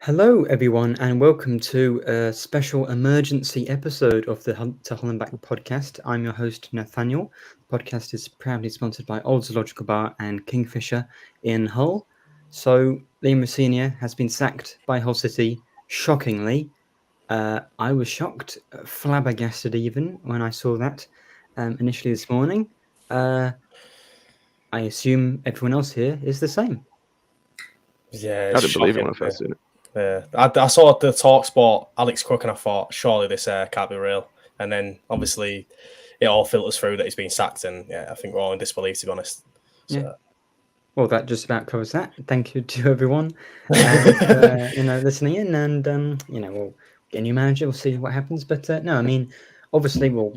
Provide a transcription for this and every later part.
Hello, everyone, and welcome to a special emergency episode of the Hunt to Hollenbach podcast. I'm your host, Nathaniel. The podcast is proudly sponsored by Old Zoological Bar and Kingfisher in Hull. So, Liam Rosenior has been sacked by Hull City, shockingly. I was shocked, flabbergasted even, when I saw that initially this morning. I assume everyone else here is the same. Yeah, I it's didn't believe it shocking. when I first seen it. Yeah, I saw the talk spot, Alex Cook, and I thought, surely this can't be real. And then obviously it all filters through that he's been sacked, and yeah, I think we're all in disbelief, to be honest. So. Yeah. Well, that just about covers that. Thank you to everyone, and, listening in, and we'll get a new manager. We'll see what happens. But no, I mean, obviously, we'll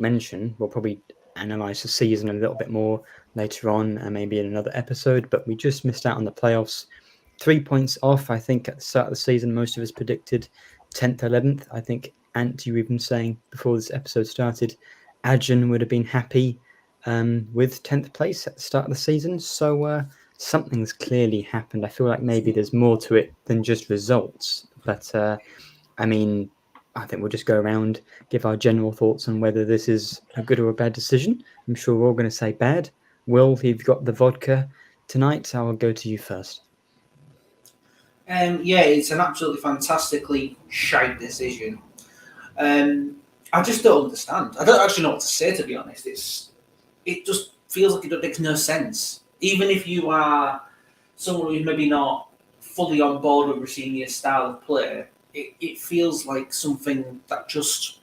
probably analyze the season a little bit more later on, and maybe in another episode. But we just missed out on the playoffs. 3 points off. I think at the start of the season, most of us predicted 10th, 11th. I think Ant, you were even saying before this episode started, Adjan would have been happy with 10th place at the start of the season. So. Something's clearly happened. I feel like maybe there's more to it than just results. But I mean, I think we'll just go around, give our general thoughts on whether this is a good or a bad decision. I'm sure we're all going to say bad. Will, you've got the vodka tonight. I'll go to you first. Yeah, it's an absolutely fantastically shite decision. I just don't understand. I don't actually know what to say, to be honest. It just feels like it makes no sense. Even if you are someone who's maybe not fully on board with Rosenior's style of play, it feels like something that just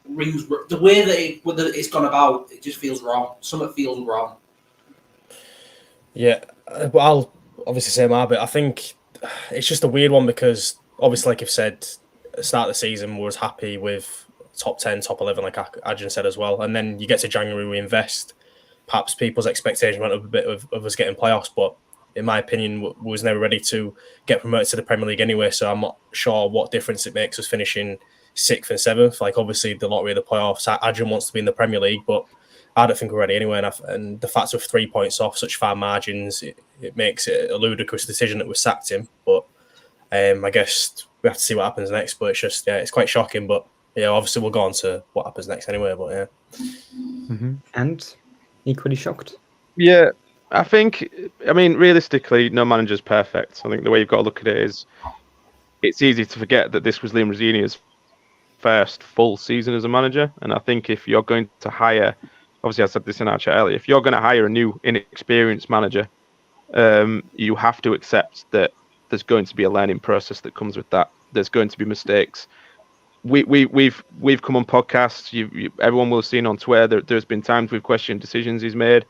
rings. The way that it's gone about, it just feels wrong. Something feels wrong. Yeah, well, I'll obviously say my bit. I think it's just a weird one because obviously, like you've said, at the start of the season, we was happy with top 10, top 11, like Adrian said as well. And then you get to January, we invest. Perhaps people's expectation went up a bit of us getting playoffs, but in my opinion, we was never ready to get promoted to the Premier League anyway. So I'm not sure what difference it makes us finishing 6th and 7th. Like obviously the lottery of the playoffs, Adrian wants to be in the Premier League, but I don't think we're ready anyway. And the fact of 3 points off such far margins, it makes it a ludicrous decision that we sacked him. But I guess we have to see what happens next. But it's just it's quite shocking. But yeah, obviously we'll go on to what happens next anyway. But yeah, And equally shocked. Yeah, I mean, realistically, no manager's perfect. I think the way you've got to look at it is it's easy to forget that this was Liam Rosenior's first full season as a manager. And I think if you're going to hire, obviously I said this in our chat earlier, if you're going to hire a new inexperienced manager, you have to accept that there's going to be a learning process that comes with that. There's going to be mistakes. We've come on podcasts. Everyone will have seen on Twitter. There's been times we've questioned decisions he's made,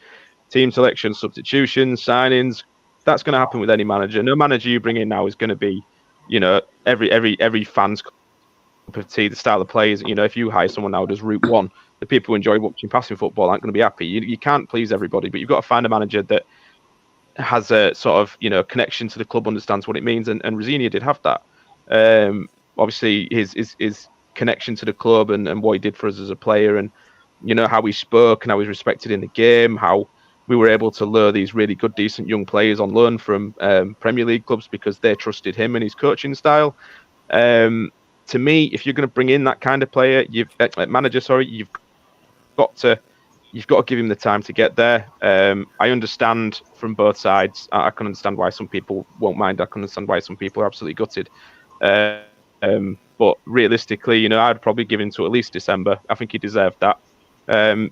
team selection, substitutions, signings. That's going to happen with any manager. No manager you bring in now is going to be, every fan's cup of tea. The style of players. If you hire someone now who does route one, the people who enjoy watching passing football aren't going to be happy. You can't please everybody, but you've got to find a manager that has a sort of connection to the club, understands what it means, and Rosenior did have that. Obviously, his connection to the club and what he did for us as a player, and how he spoke and how he's respected in the game, how we were able to lure these really good, decent young players on loan from Premier League clubs because they trusted him and his coaching style. To me, if you're going to bring in that kind of player, you've got to give him the time to get there. I understand from both sides. I can understand why some people won't mind. I can understand why some people are absolutely gutted. But realistically, I'd probably give him to at least December. I think he deserved that.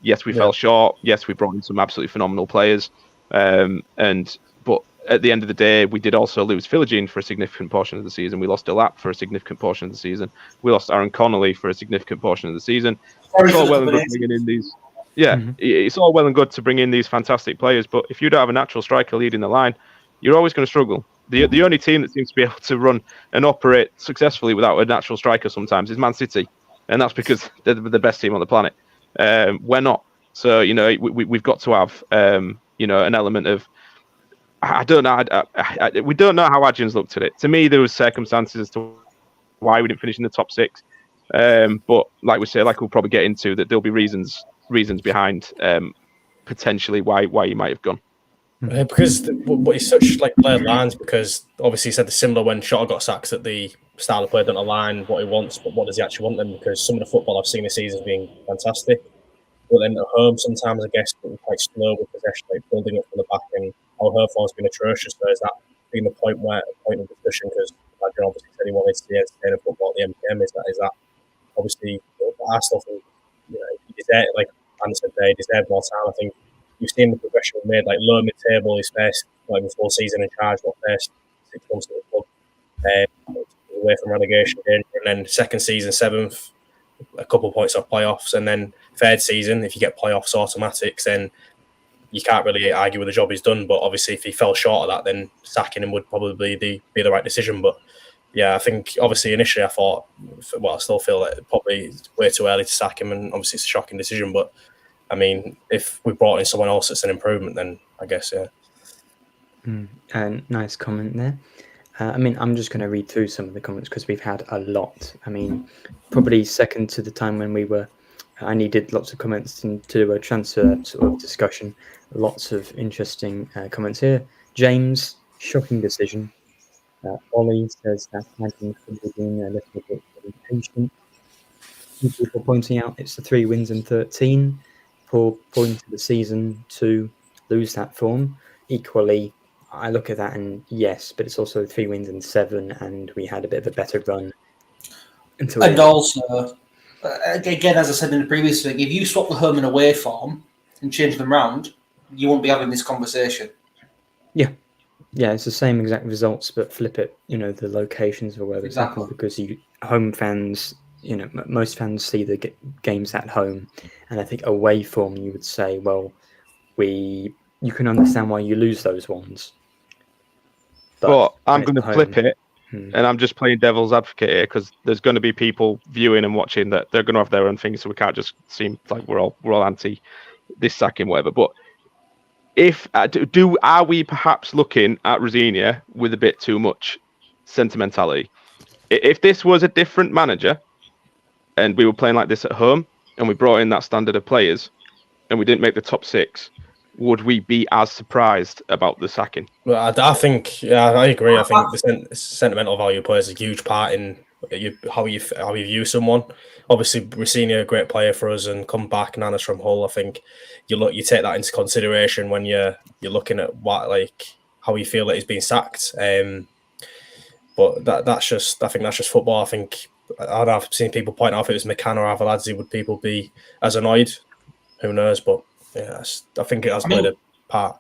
Yes, we fell short. Yes, we brought in some absolutely phenomenal players. But at the end of the day, we did also lose Philogene for a significant portion of the season. We lost Delap for a significant portion of the season. We lost Aaron Connolly for a significant portion of the season. It's all well and good bringing in these. Yeah, It's all well and good to bring in these fantastic players, but if you don't have a natural striker leading the line, you're always going to struggle. The only team that seems to be able to run and operate successfully without a natural striker sometimes is Man City, and that's because they're the best team on the planet. We're not. So we've got to have an element of I don't know. We don't know how Adrian's looked at it. To me, there was circumstances as to why we didn't finish in the top 6. But like we say, like we'll probably get into, that there'll be reasons behind potentially why he might have gone. Because but it's such like blurred lines. Because obviously he said the similar when Shota got sacked at the style of play don't align what he wants, but what does he actually want then? Because some of the football I've seen this season has been fantastic, but then at home sometimes I guess we're quite slow with possession, like building up from the back, and our home form's been atrocious. So is that been the point of discussion? Because Adrian obviously said he wanted to see entertaining football at the MPM. Is that obviously I still think he deserved, like Anderson said, he deserved more time. I think you've seen the progression we made, like low mid table, his first like his full season in charge, first 6 months at the club, away from relegation danger, and then second season 7th, a couple of points off playoffs, and then third season, if you get playoffs automatics, then you can't really argue with the job he's done. But obviously, if he fell short of that, then sacking him would probably be the right decision. But yeah, I think obviously initially I thought, well, I still feel that probably way too early to sack him, and obviously it's a shocking decision. But I mean, if we brought in someone else that's an improvement, then I guess, yeah. Nice comment there. I mean, I'm just going to read through some of the comments because we've had a lot. I mean, probably second to the time when I needed lots of comments to do a transfer sort of discussion. Lots of interesting comments here. James, shocking decision. Ollie says that Maggie could be being a little bit impatient. People pointing out it's the 3 wins and 13. Poor point of the season to lose that form. Equally, I look at that and yes, but it's also 3 wins and 7, and we had a bit of a better run. Also, again, as I said in the previous thing, if you swap the home and away form and change them round, you won't be having this conversation. Yeah, it's the same exact results, but flip it, the locations or wherever it's happened, because home fans, most fans see the games at home, and I think away form, you would say, well, you can understand why you lose those ones. But I'm going to flip it, and I'm just playing devil's advocate here, because there's going to be people viewing and watching that they're going to have their own things, so we can't just seem like we're all anti this sacking, whatever. But are we perhaps looking at Rosenior with a bit too much sentimentality? If this was a different manager and we were playing like this at home and we brought in that standard of players and we didn't make the top 6, would we be as surprised about the sacking? Well, I think, I agree. I think the sentimental value plays a huge part in how you view someone. Obviously, Rosenior, a great player for us, and come back, Nanas from Hull. I think you take that into consideration when you're looking at how you feel that he's being sacked. But that's just football. I think I've seen people point out if it was McCann or Avaladze, would people be as annoyed? Who knows? But yeah, I think it has played a part.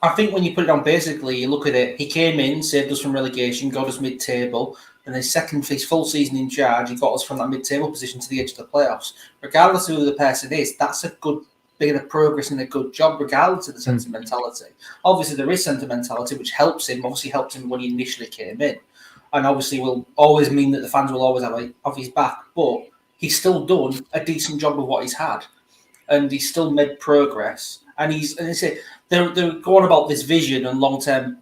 I think when you put it on, basically, you look at it, he came in, saved us from relegation, got us mid-table, and his full season in charge, he got us from that mid-table position to the edge of the playoffs. Regardless of who the person is, that's a good bit of progress and a good job, regardless of the sentimentality. Obviously, there is sentimentality, which helps him when he initially came in. And obviously will always mean that the fans will always have off his back, but he's still done a decent job with what he's had. And he's still made progress. And they're going about this vision and long-term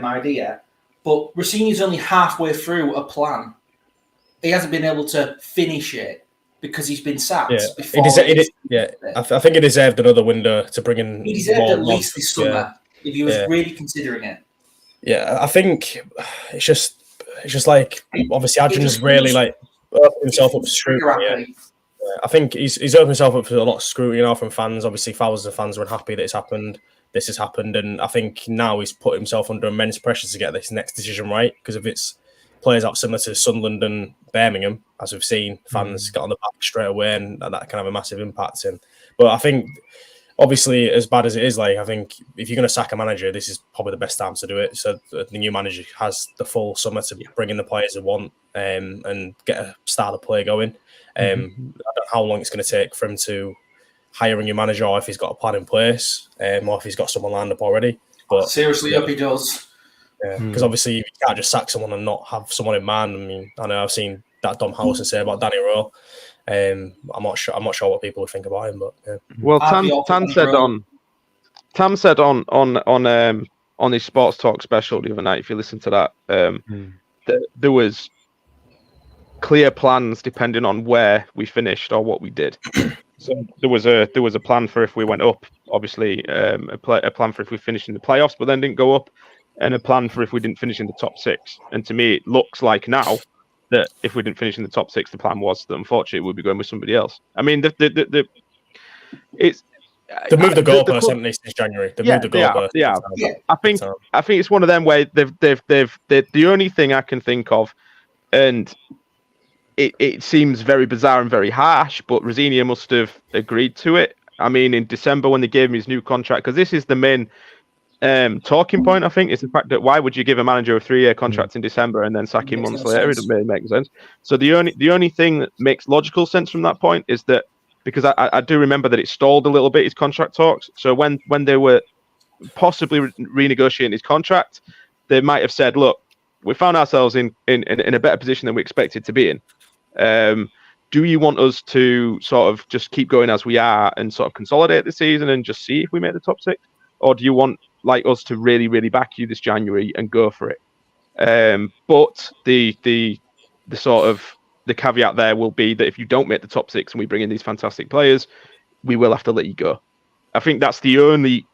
idea, but Rossini's only halfway through a plan. He hasn't been able to finish it because he's been sacked before. I think he deserved another window to bring in. He deserved at least this summer if he was really considering it. Yeah, I think it's just like obviously Adrian's really opened himself up for scrutiny. I think he's opened himself up for a lot of scrutiny now from fans. Obviously, thousands of fans were unhappy that this has happened, and I think now he's put himself under immense pressure to get this next decision right. Because if it's players out similar to Sunderland and Birmingham, as we've seen, fans got on the back straight away, and that can have a massive impact. But I think, obviously, as bad as it is, I think if you're going to sack a manager, this is probably the best time to do it. So the new manager has the full summer to bring in the players they want and get a style of play going. I don't know how long it's going to take for him to hire a new manager, or if he's got a plan in place, or if he's got someone lined up already. But seriously, hope he does. Because obviously you can't just sack someone and not have someone in mind. I mean, I know I've seen that Dom Howson say about Danny Rowe. I'm not sure what people would think about him, but yeah. Well, Tam said on his Sports Talk special the other night, if you listen to that, that there was clear plans depending on where we finished or what we did. So there was a plan for if we went up, obviously, a plan for if we finished in the playoffs, but then didn't go up, and a plan for if we didn't finish in the top 6. And to me, it looks like now that if we didn't finish in the top 6, the plan was that unfortunately we'd be going with somebody else. I mean, it's. They've moved the goalpost, club, haven't they, since January? They've moved the goalpost. Yeah. I think it's one of them where they've the only thing I can think of, and it seems very bizarre and very harsh, but Rosenior must have agreed to it. I mean, in December when they gave him his new contract, because this is the main talking point, I think, is the fact that why would you give a manager a 3-year contract in December and then sack him months later? It doesn't really make sense. So the only thing that makes logical sense from that point is that, because I do remember that it stalled a little bit, his contract talks. So when they were possibly renegotiating his contract, they might have said, look, we found ourselves in a better position than we expected to be in. Do you want us to sort of just keep going as we are and sort of consolidate the season and just see if we make the top 6? Or do you want like us to really, really back you this January and go for it? But the sort of the caveat there will be that if you don't make the top 6 and we bring in these fantastic players, we will have to let you go. I think that's the only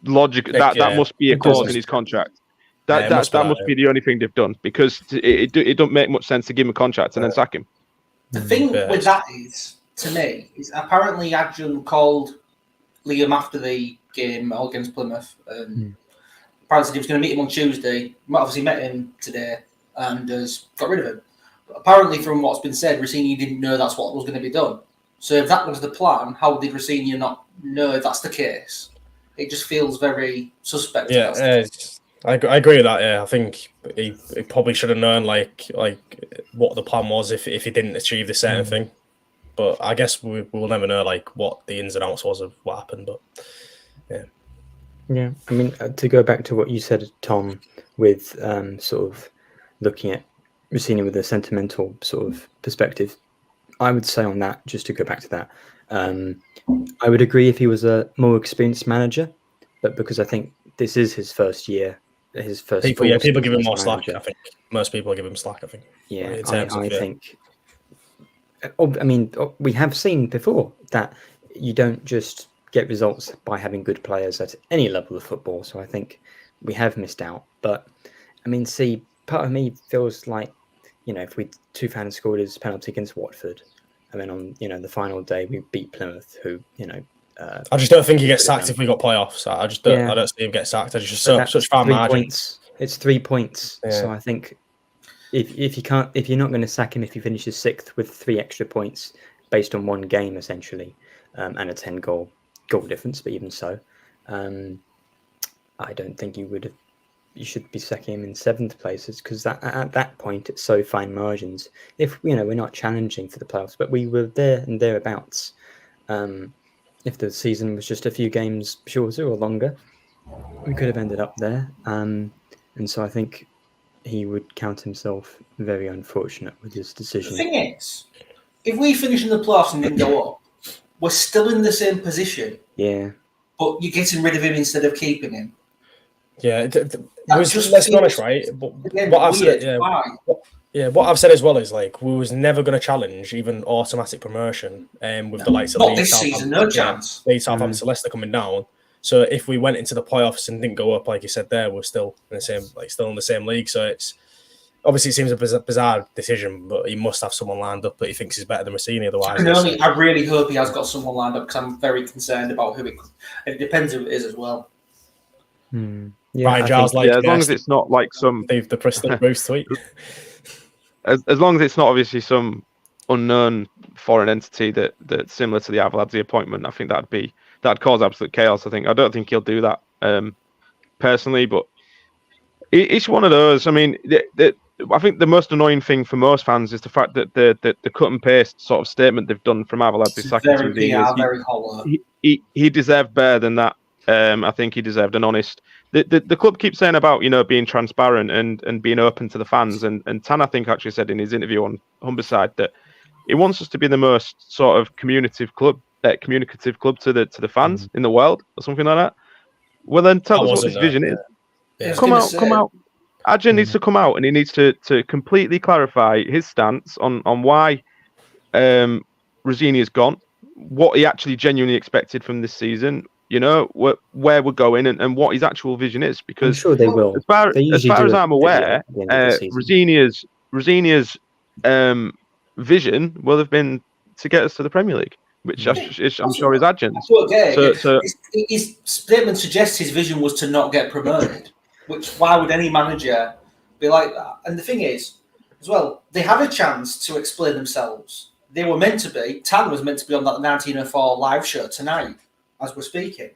logic that must be a clause in his contract. That must be the only thing they've done, because it don't make much sense to give him a contract and then sack him. The thing with that is, to me, is apparently Adrian called Liam after the game against Plymouth. Apparently he was going to meet him on Tuesday. Obviously met him today and has got rid of him. But apparently, from what's been said, Rosenior didn't know that's what was going to be done. So if that was the plan, how did Rosenior not know if that's the case? It just feels very suspect. Yeah, I agree with that. Yeah, I think he probably should have known like what the plan was if he didn't achieve the certain thing. But I guess we will never know like what the ins and outs was of what happened. But yeah. I mean, to go back to what you said, Tom, with sort of looking at Rosenior with a sentimental sort of perspective, I would say on that, just to go back to that, I would agree if he was a more experienced manager, but because I think this is his first year, his first people give him more slack. I think most people give him slack. I think. Yeah, I think. I mean, we have seen before that you don't just get results by having good players at any level of football. So I think we have missed out. But I mean, part of me feels like, if two fans scored his penalty against Watford, and then on the final day we beat Plymouth, who I just don't think he gets sacked if we got playoffs. I just don't. I don't see him get sacked. It's just such fine margin. Points. It's 3 points. Yeah. So I think if you're not going to sack him if he finishes 6th with 3 extra points based on one game essentially, and a 10 goal difference, but even so, I don't think you should be sacking him in 7th places, because at that point it's so fine margins. If we're not challenging for the playoffs, but we were there and thereabouts. If the season was just a few games shorter or longer, we could have ended up there. And so I think he would count himself very unfortunate with his decision. The thing is, if we finish in the playoffs and didn't go up, we're still in the same position. Yeah. But you're getting rid of him instead of keeping him. Yeah. Let's be honest, right? What I've said as well is like we was never going to challenge even automatic promotion with the likes of not this season, no chance. Leeds, Southampton, Leicester coming down. So if we went into the playoffs and didn't go up, like you said, there we're still in the same league. So it's obviously it seems a bizarre decision, but he must have someone lined up that he thinks is better than Rosenior. Otherwise, I really hope he has got someone lined up, because I'm very concerned about who it could. It depends who it is as well. Yeah, Ryan Giles, as long as it's not like some the Preston Bruce tweet. As long as it's not obviously some unknown foreign entity that's similar to the Avaladze appointment, I think that'd cause absolute chaos. I don't think he'll do that personally, but it's one of those. I mean, I think the most annoying thing for most fans is the fact that the cut and paste sort of statement they've done from Avaladze sacking to very hollow. He deserved better than that. I think he deserved an honest. The club keeps saying about being transparent and being open to the fans, and Tan I think actually said in his interview on Humberside that he wants us to be the most sort of communicative club to the fans in the world or something like that. Well, then tell us what this vision is. Yeah. Come out. Adrian needs to come out and he needs to completely clarify his stance on why Rosenior's gone. what he actually genuinely expected from this season. You know, where we're going and what his actual vision is. I'm Because sure they will. as far They usually as do a I'm video aware, at the end of the season. Rosenior's vision will have been to get us to the Premier League, which I'm sure is Adjun's. So his statement suggests his vision was to not get promoted. Which why would any manager be like that? And the thing is, as well, they had a chance to explain themselves. They were meant to be. Tan was meant to be on that 1904 live show tonight, as we're speaking.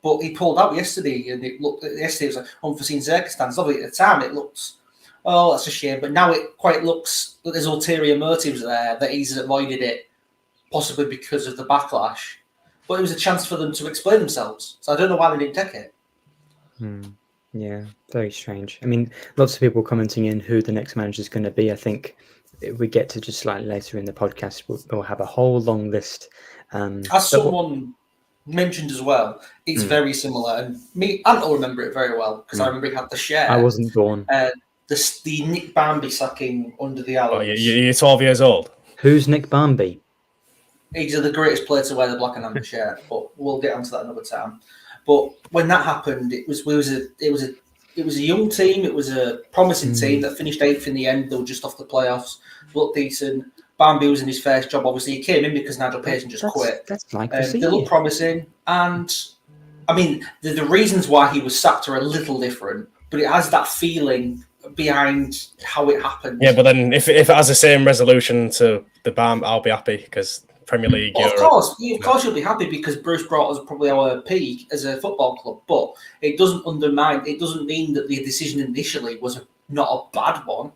But he pulled out yesterday, and it was like unforeseen circumstances. Obviously, at the time, it looks, oh, that's a shame. But now it quite looks that there's ulterior motives there, that he's avoided it, possibly because of the backlash. But it was a chance for them to explain themselves. So I don't know why they didn't take it. Yeah, very strange. I mean, lots of people commenting in who the next manager is going to be. I think if we get to just slightly later in the podcast, we'll have a whole long list. As someone mentioned as well, it's very similar. And me, I don't remember it very well because I remember he had the share. I wasn't born. The Nick Bambi sacking under the Alps. Oh, you're 12 years old. Who's Nick Bambi? He's the greatest player to wear the black and amber shirt, but we'll get onto that another time. But when that happened, it was a young team. It was a promising team that finished 8th in the end. They were just off the playoffs. Looked decent. Bambi was in his first job. Obviously, he came in because Nigel Pearson just quit. That's like they looked promising, and I mean the reasons why he was sacked are a little different, but it has that feeling behind how it happened. Yeah, but then if it has the same resolution to the BAM, I'll be happy because Premier League. Well, of course you'll be happy because Bruce brought us probably our peak as a football club, but it doesn't undermine. It doesn't mean that the decision initially was not a bad one.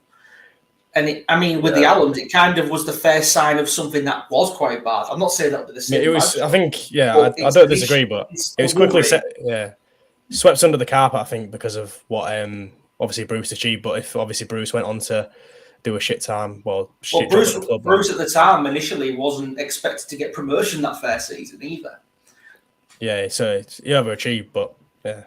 And with the Allams, it kind of was the first sign of something that was quite bad. I'm not saying that would be the same. It was. I think. Yeah, I don't disagree, but it was quickly swept under the carpet. I think because of what obviously Bruce achieved. But if obviously Bruce went on to do a shit time, Bruce at the time initially wasn't expected to get promotion that first season either. Yeah, so he overachieved, but yeah.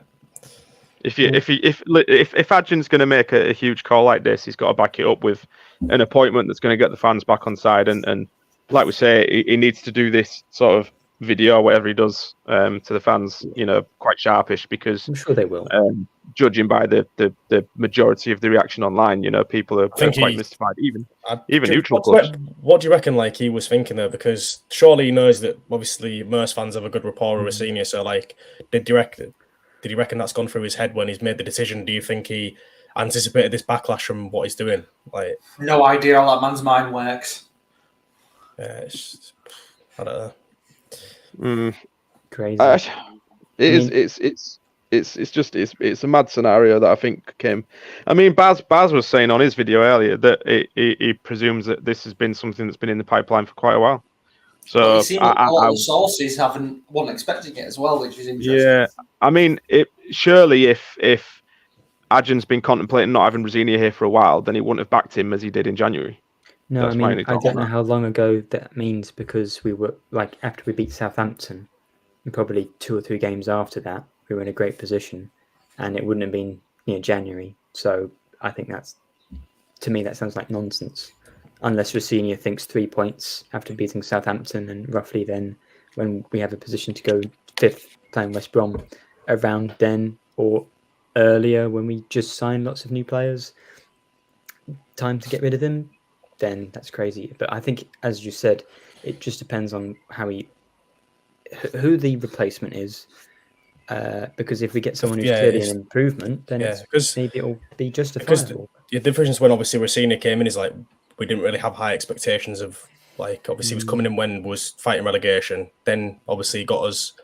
If Adjun's going to make a huge call like this, he's got to back it up with an appointment that's going to get the fans back on side. And like we say, he needs to do this sort of video, whatever he does to the fans, quite sharpish, because I'm sure they will. Judging by the majority of the reaction online, people are quite mystified. Even neutral clubs. What do you reckon? Like he was thinking there, because surely he knows that obviously most fans have a good rapport with Rosenior. So like, did you reckon that's gone through his head when he's made the decision? Do you think he anticipated this backlash from what he's doing? Like, no idea how that man's mind works. Yeah, I don't know. Crazy. It's a mad scenario that I think came. I mean, Baz was saying on his video earlier that he presumes that this has been something that's been in the pipeline for quite a while. So it seems a lot of the sources weren't expecting it as well, which is interesting. Yeah, I mean, surely if Adjun's been contemplating not having Rosenior here for a while, then he wouldn't have backed him as he did in January. No, I don't know how long ago that means, because we were like after we beat Southampton, and probably 2 or 3 games after that, we were in a great position, and it wouldn't have been January. So I think to me that sounds like nonsense. Unless Rosenior thinks 3 points after beating Southampton, and roughly then when we have a position to go 5th playing West Brom around then or earlier when we just sign lots of new players, time to get rid of them, then that's crazy. But I think, as you said, it just depends on who the replacement is. Because if we get someone who's clearly an improvement, then maybe it'll be justifiable. The difference when obviously Rosenior came in is like, we didn't really have high expectations of, like, obviously he was coming in when was fighting relegation. Then obviously got us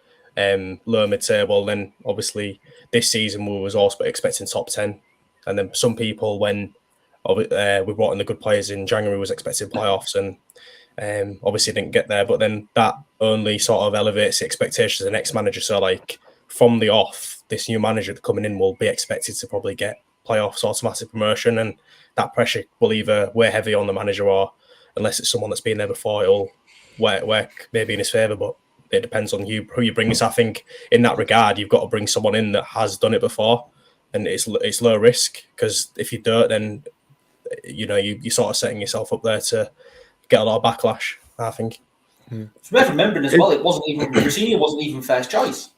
lower mid-table. Then obviously this season we was also expecting top 10. And then some people, when we brought in the good players in January, was expecting playoffs, and obviously didn't get there. But then that only sort of elevates the expectations of the next manager. So like from the off, this new manager coming in will be expected to probably get playoffs, automatic promotion, and that pressure will either weigh heavy on the manager, or unless it's someone that's been there before, it'll work maybe in his favour. But it depends on who you bring. So I think in that regard, you've got to bring someone in that has done it before, and it's low risk, because if you don't, then you're sort of setting yourself up there to get a lot of backlash, I think. It's worth remembering as well. It wasn't even Rosenior wasn't even first choice.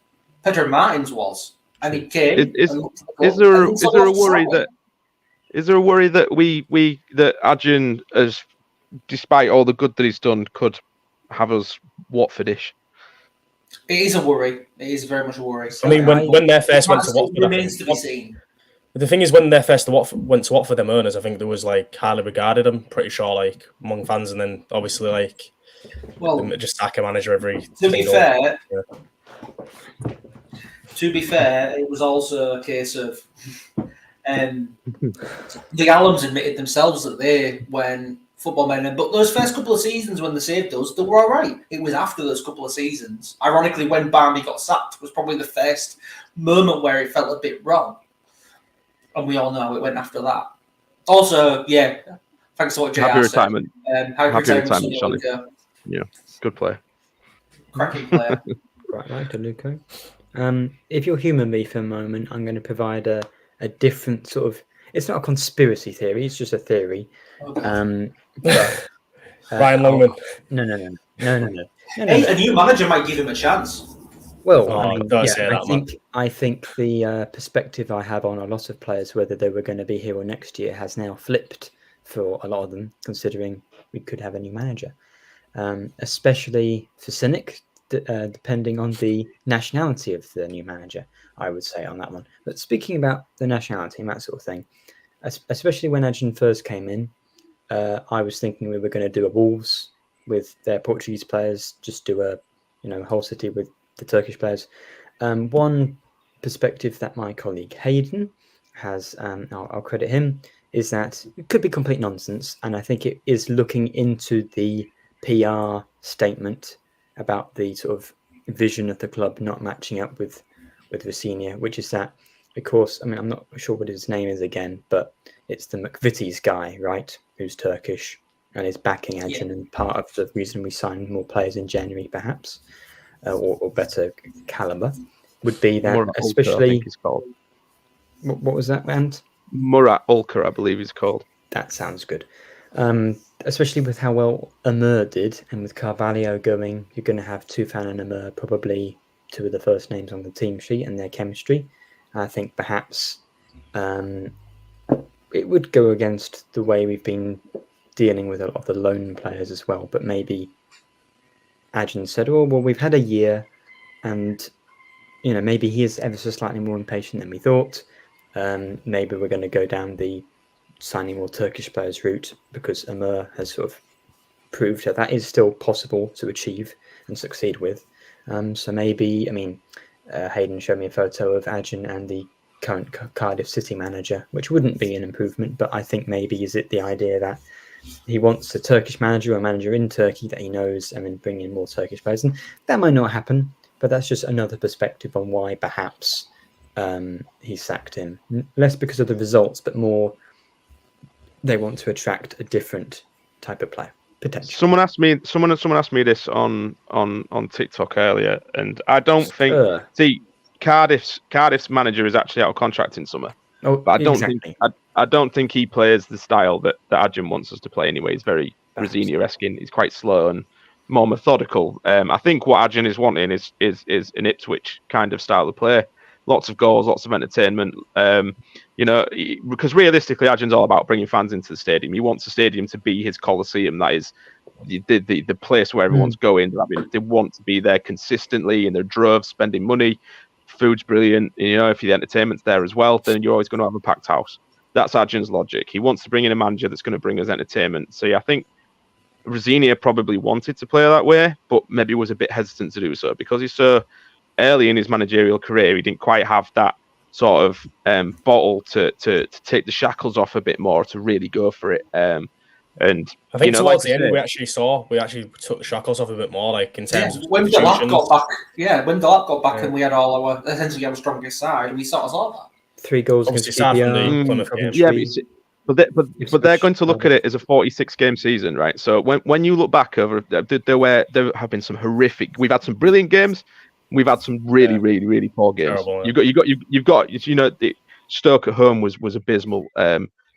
Pedro Martins was, and he came. Is there a worry that that Adrian, as despite all the good that he's done, could have us Watfordish? It is a worry. It is very much a worry. I mean, when they first went to Watford, remains to be seen. The thing is, when they first went to Watford, them owners, I think there was like highly regarded. I'm pretty sure, like among fans, and then obviously like, well, just sack a manager every. To be fair, it was also a case of the Allams admitted themselves that they when football men, but those first couple of seasons when they saved us, they were all right. It was after those couple of seasons, ironically, when Barney got sacked, was probably the first moment where it felt a bit wrong. And we all know how it went after that. Also, yeah, thanks to what JR Happy retirement. Happy retirement, Johnny. Yeah, good player. Cracking player. Quite right, Luco. If you'll humour me for a moment, I'm going to provide a different sort of. It's not a conspiracy theory; it's just a theory. Okay. But, Ryan Longman. No. Hey, a new manager might give him a chance. Well, I think the perspective I have on a lot of players, whether they were going to be here or next year, has now flipped for a lot of them, considering we could have a new manager. Especially for Cynic, depending on the nationality of the new manager, I would say on that one. But speaking about the nationality and that sort of thing, especially when Adrian first came in, I was thinking we were going to do a Wolves with their Portuguese players, just do a whole city with the Turkish players. One perspective that my colleague Hayden has, I'll credit him, is that it could be complete nonsense, and I think it is looking into the PR statement about the sort of vision of the club not matching up with Rosenior, which is that, of course, I mean, I'm not sure what his name is again, but it's the McVitie's guy, right, who's Turkish and is backing Adrian, and part of the reason we signed more players in January, perhaps, or better caliber, would be that Murat especially... Ulker, I think he's called. What was that, Ant? Murat Ulker, I believe he's called. That sounds good. Especially with how well Amur did, and with Carvalho going, you're going to have Tufan and Amur, probably two of the first names on the team sheet, and their chemistry. I think perhaps it would go against the way we've been dealing with a lot of the loan players as well, but maybe Adrian said, well, we've had a year, and maybe he is ever so slightly more impatient than we thought. Maybe we're going to go down the signing more Turkish players route, because Amur has sort of proved that is still possible to achieve and succeed with. So maybe, Hayden showed me a photo of Adrian and the current Cardiff City manager, which wouldn't be an improvement, but I think maybe is it the idea that he wants a Turkish manager or a manager in Turkey that he knows, and then bring in more Turkish players. And that might not happen, but that's just another perspective on why perhaps he sacked him. Less because of the results, but more they want to attract a different type of player, potentially. Someone asked me this on TikTok earlier, and I don't think Cardiff's manager is actually out of contract in summer. Oh, but exactly. I don't think he plays the style that Adrian wants us to play anyway. He's very Rosenior-esque. He's quite slow and more methodical. I think what Adrian is wanting is an Ipswich kind of style of play. Lots of goals, lots of entertainment. Because realistically, Adrian's all about bringing fans into the stadium. He wants the stadium to be his Coliseum. That is the place where everyone's going. I mean, they want to be there consistently in their droves, spending money. Food's brilliant. If the entertainment's there as well, then you're always going to have a packed house. That's Adrian's logic. He wants to bring in a manager that's going to bring us entertainment. So yeah, I think Rosenior probably wanted to play that way, but maybe was a bit hesitant to do so because he's so early in his managerial career. He didn't quite have that sort of bottle to take the shackles off a bit more, to really go for it. And I think towards the end, we actually took the shackles off a bit more, like in terms of when Delap got back. Yeah, when Delap got back, and we had essentially our strongest side, and we sort of saw that. 3 goals against QPR. Yeah, but they're going to look at it as a 46-game season, right? So when you look back over, there have been some horrific. We've had some brilliant games. We've had some really, really, really poor games. Terrible, You've got the Stoke at home was abysmal.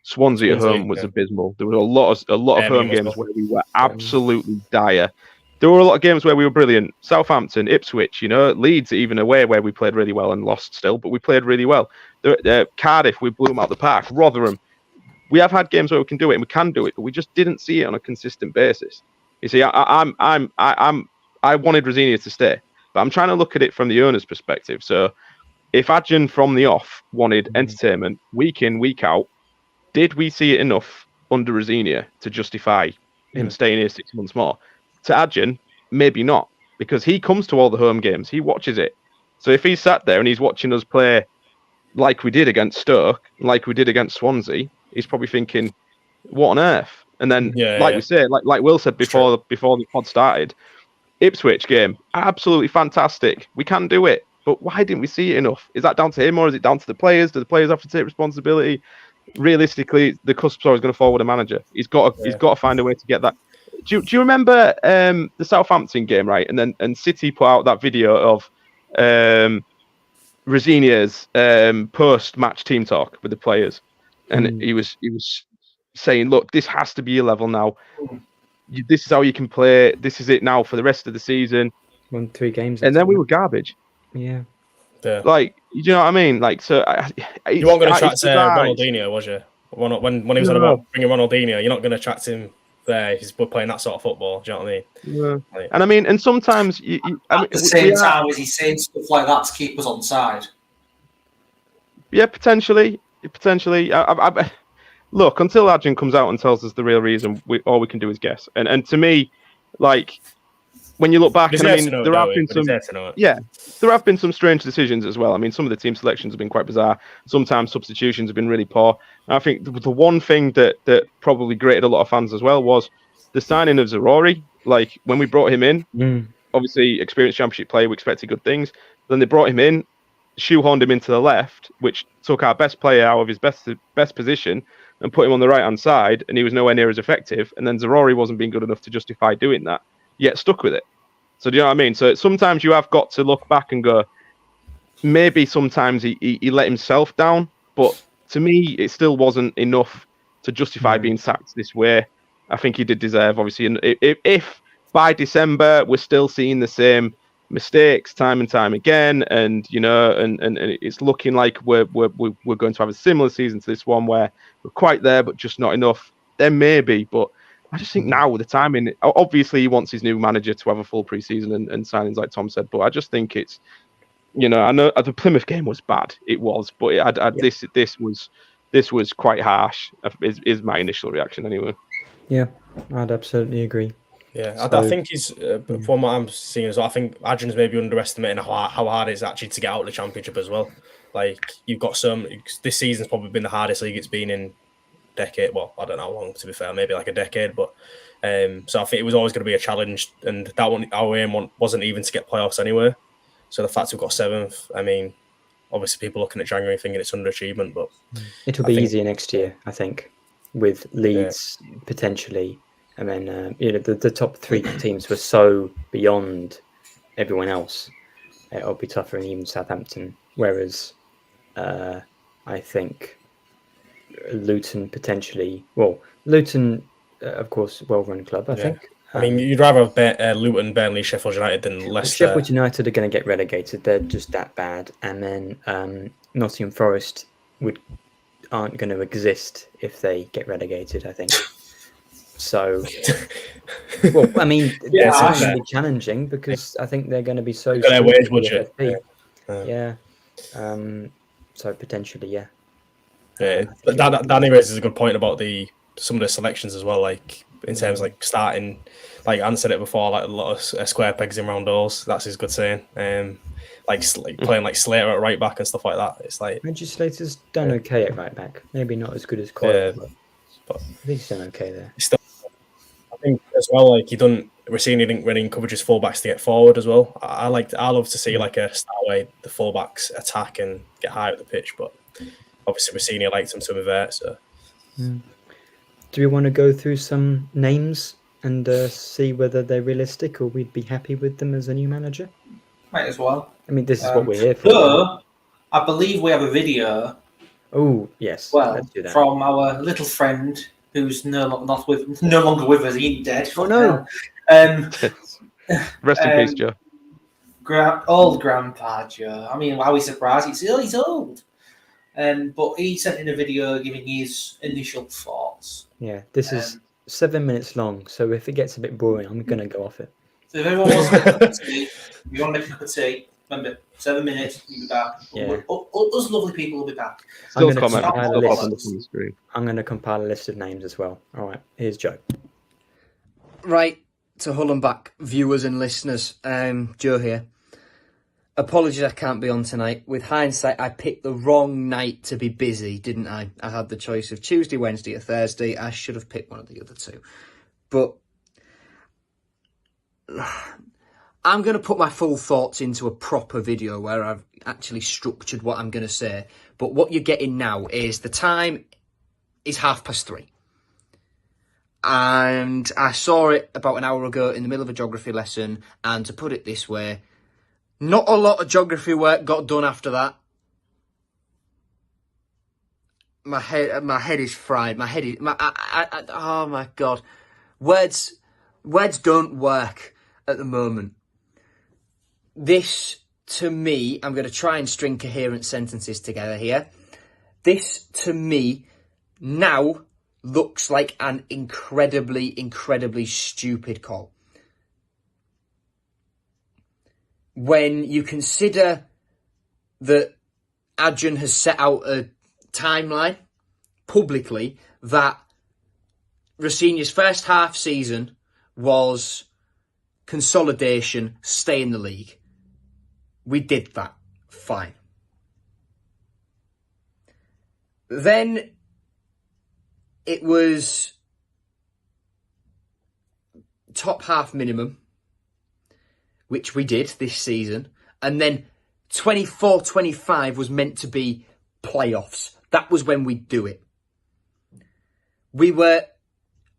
Swansea at home was abysmal. There was a lot of home games where we were absolutely dire. there were a lot of games where we were brilliant. Southampton, Ipswich, Leeds even away where we played really well and lost still, but we played really well. Cardiff, we blew them out the park. Rotherham, we have had games where we can do it and we can do it, but we just didn't see it on a consistent basis. You see, I wanted Rosenior to stay, but I'm trying to look at it from the owner's perspective. So if Adjan from the off wanted entertainment week in, week out, did we see it enough under Rosenior to justify him staying here 6 months more? To Adjan, maybe not, because he comes to all the home games. He watches it. So if he's sat there and he's watching us play like we did against Stoke, like we did against Swansea, he's probably thinking, what on earth? And then, we say, like Will said before the pod started, Ipswich game, absolutely fantastic. We can do it. But why didn't we see it enough? Is that down to him or is it down to the players? Do the players have to take responsibility? Realistically, the customer is going to forward a manager. He's got to find a way to get that. Do you remember the Southampton game, right? And City put out that video of Rosenior's post-match team talk with the players, and he was saying, "Look, this has to be your level now. This is how you can play. This is it now for the rest of the season." Won 3 games, and then we were garbage. Yeah. Like, you know what I mean? Like, so you weren't going to track Ronaldinho, was you? When he was on about bringing Ronaldinho, you're not going to track him there. We're playing that sort of football. Do you know what I mean? Yeah. And I mean, and sometimes at the same time, is he saying stuff like that to keep us on side? Yeah, potentially. Look, until Adjan comes out and tells us the real reason, all we can do is guess. And to me, like, when you look back, there have been some strange decisions as well. I mean, some of the team selections have been quite bizarre. Sometimes substitutions have been really poor. And I think the one thing that probably grated a lot of fans as well was the signing of Zarori. Like, when we brought him in, obviously experienced Championship player, we expected good things. Then they brought him in, shoehorned him into the left, which took our best player out of his best position and put him on the right-hand side, and he was nowhere near as effective. And then Zarori wasn't being good enough to justify doing that, yet stuck with it. So do you know what I mean? So sometimes you have got to look back and go, maybe sometimes he let himself down, but to me, it still wasn't enough to justify being sacked this way. I think he did deserve, obviously, and if by December we're still seeing the same mistakes time and time again, and and it's looking like we're going to have a similar season to this one where we're quite there but just not enough, then maybe. But I just think now with the timing, obviously he wants his new manager to have a full preseason and signings like Tom said, but I just think it's, I know the Plymouth game was bad, it was, but this was quite harsh. Is my initial reaction anyway. Yeah, I'd absolutely agree. Yeah, I think he's from what I'm seeing as well. I think Adjan's maybe underestimating how hard it is actually to get out of the Championship as well. Like, you've got this season's probably been the hardest league it's been in decade. Well, I don't know how long, to be fair, maybe like a decade. But so I think it was always going to be a challenge, and that one, our aim wasn't even to get playoffs anyway. So the fact we've got 7th, I mean, obviously people looking at January thinking it's underachievement, but it'll be easier next year, I think, with Leeds potentially. And then, the top 3 teams were so beyond everyone else. It'll be tougher, and even Southampton. Whereas, I think Luton potentially. Well, Luton, of course, well-run club. I think. I mean, you'd rather have Luton, Burnley, Sheffield United than Leicester. Sheffield United are going to get relegated. They're just that bad. And then Nottingham Forest aren't going to exist if they get relegated, I think. So, well, I mean, it's going to be challenging because I think they're going to be so. Their wage budget. So potentially, yeah. Danny raises a good point about some of the selections as well. Like in terms of like starting, like Anne said it before, like a lot of square pegs in round holes. That's his good saying. Like playing like Slater at right back and stuff like that. It's like Reggie Slater's done okay at right back. Maybe not as good as Coyle, but I think he's done okay there. I think as well, like Rosenior didn't really encourage his fullbacks to get forward as well. I love to see like a style where the fullbacks attack and get high up the pitch, but obviously Rosenior likes them to revert. So, do we want to go through some names and see whether they're realistic or we'd be happy with them as a new manager? Might as well. I mean, this is what we're here for. So, I believe we have a video. Oh yes, let's do that. From our little friend who's no longer with us. He's dead. Oh no! Rest in peace, Joe. Old Grandpa Joe. I mean, why are we surprised? He's old. But he sent in a video giving his initial thoughts. Yeah, this is 7 minutes long, so if it gets a bit boring, I'm going to go off it. So if everyone wants to make a cup of tea, if you want to make a cup of tea, remember, 7 minutes, you'll be back. Yeah. Us lovely people will be back. Still I'm gonna comment. compile a Still list. pop on the screen. I'm going to compile a list of names as well. All right, here's Joe. Right, to Hull and Back viewers and listeners, Joe here. Apologies I can't be on tonight. With hindsight, I picked the wrong night to be busy, didn't I? I had the choice of Tuesday, Wednesday or Thursday. I should have picked one of the other two. But I'm going to put my full thoughts into a proper video where I've actually structured what I'm going to say. But what you're getting now is the time is 3:30. And I saw it about an hour ago in the middle of a geography lesson. And to put it this way, not a lot of geography work got done after that. My head is fried. Oh my God. Words don't work at the moment. This, to me, I'm going to try and string coherent sentences together here. This, to me, now looks like an incredibly, incredibly stupid call. When you consider that Adrian has set out a timeline publicly that Rosenior's first half season was consolidation, stay in the league. We did that. Fine. Then it was top half minimum, which we did this season. And then 24-25 was meant to be playoffs. That was when we'd do it. We were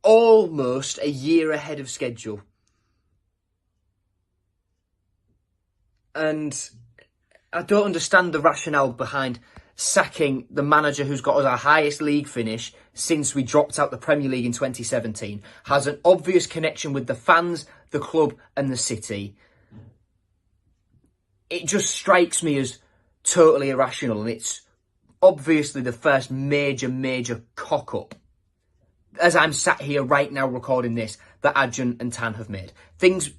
almost a year ahead of schedule. And I don't understand the rationale behind sacking the manager who's got us our highest league finish since we dropped out the Premier League in 2017. Has an obvious connection with the fans, the club and the city. It just strikes me as totally irrational, and it's obviously the first major cock-up, as I'm sat here right now recording this, that Adrian and Tan have made. Things,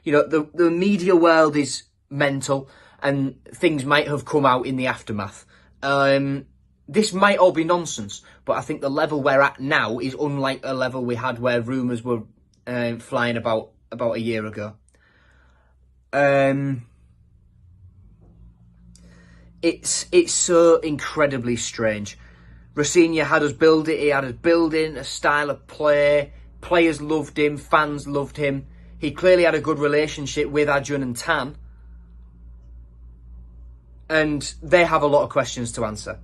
the media world is mental, and things might have come out in the aftermath. This might all be nonsense, but I think the level we're at now is unlike a level we had where rumours were flying about a year ago. It's so incredibly strange. Rosenior had us build it. He had us building a style of play. Players loved him. Fans loved him. He clearly had a good relationship with Adrian and Tan. And they have a lot of questions to answer.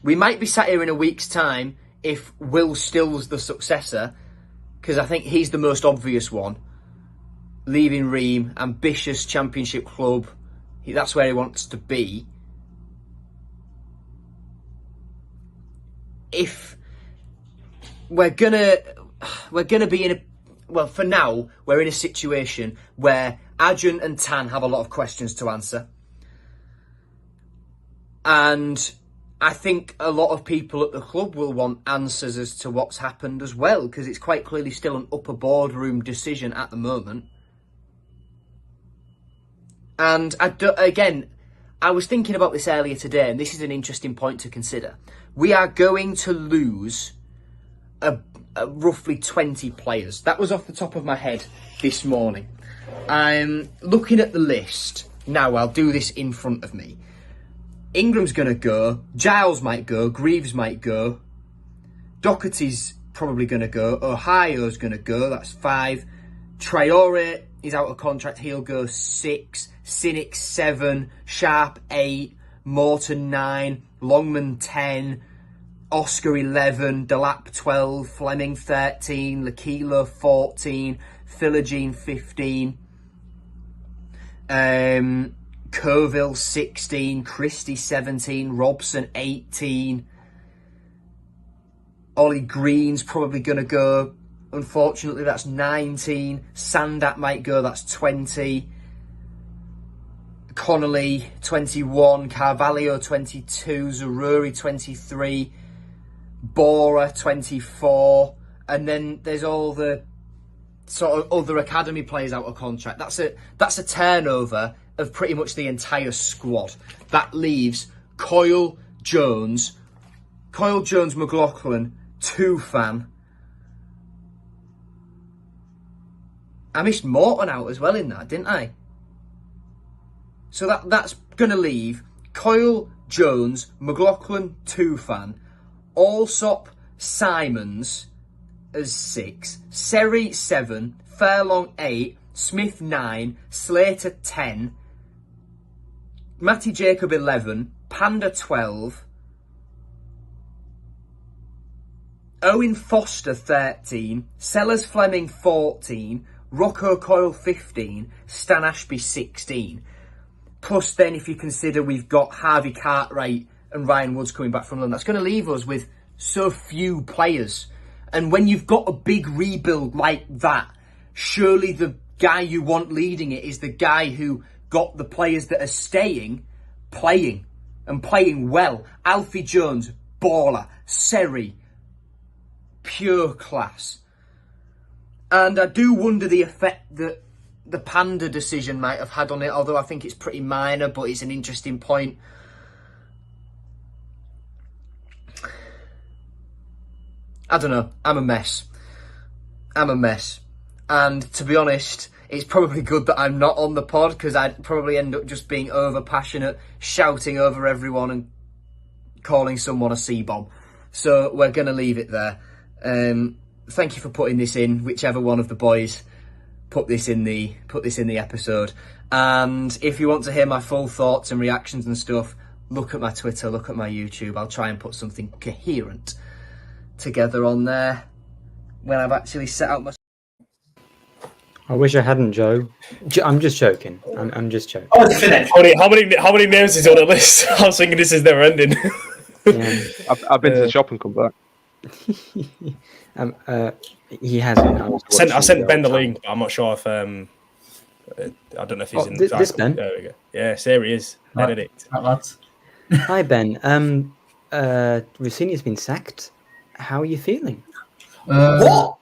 We might be sat here in a week's time if Will Still's the successor, because I think he's the most obvious one. Leaving Ream, ambitious championship club. That's where he wants to be. If we're gonna be in for now, we're in a situation where Adrian and Tan have a lot of questions to answer. And I think a lot of people at the club will want answers as to what's happened as well, because it's quite clearly still an upper boardroom decision at the moment. And I was thinking about this earlier today, and this is an interesting point to consider. We are going to lose roughly 20 players. That was off the top of my head this morning. I'm looking at the list. Now, I'll do this in front of me. Ingram's going to go. Giles might go. Greaves might go. Doherty's probably going to go. Ohio's going to go. That's 5. Traore is out of contract. He'll go 6. Cynic 7. Sharp 8. Morton 9. Longman 10. Oscar 11. Delap 12. Fleming 13. Lakilo 14. Philogene 15. Coville 16, Christie 17, Robson 18, Ollie Green's probably going to go, unfortunately, that's 19. Sandat might go, that's 20. Connolly, 21. Carvalho, 22. Zaruri, 23. Bora, 24. And then there's all the sort of other academy players out of contract. That's a turnover of pretty much the entire squad. That leaves Coyle, Jones, McLaughlin, Tufan. I missed Morton out as well in that, didn't I? So that's going to leave Coyle, Jones, McLaughlin, Tufan, Allsop, Simons as 6, Seri 7, Furlong 8, Smith 9, Slater 10, Matty Jacob 11, Panda 12, Owen Foster 13, Sellers Fleming 14, Rocco Coyle 15, Stan Ashby 16. Plus then if you consider we've got Harvey Cartwright and Ryan Woods coming back from London, that's going to leave us with so few players. And when you've got a big rebuild like that, surely the guy you want leading it is the guy who got the players that are staying playing and playing well. Alfie Jones, baller. Seri, pure class. And I do wonder the effect that the Panda decision might have had on it, although I think it's pretty minor, but it's an interesting point. I don't know. I'm a mess. And to be honest, it's probably good that I'm not on the pod, because I'd probably end up just being over passionate, shouting over everyone and calling someone a C-bomb. So we're going to leave it there. Thank you for putting this in, whichever one of the boys put this in the episode. And if you want to hear my full thoughts and reactions and stuff, look at my Twitter, look at my YouTube. I'll try and put something coherent together on there when I've actually set out my... I wish I hadn't, Joe. I'm just joking. I'm just joking. Oh, it's finished. How many names is on the list? I was thinking this is never ending. Yeah. I've been to the shop and come back. He hasn't. I sent Ben the link, but I'm not sure if I don't know if he's in. This Ben. There we go. Yes, there he is. Benedict. Right, lads. Hi Ben. Rosenior's been sacked. How are you feeling? What?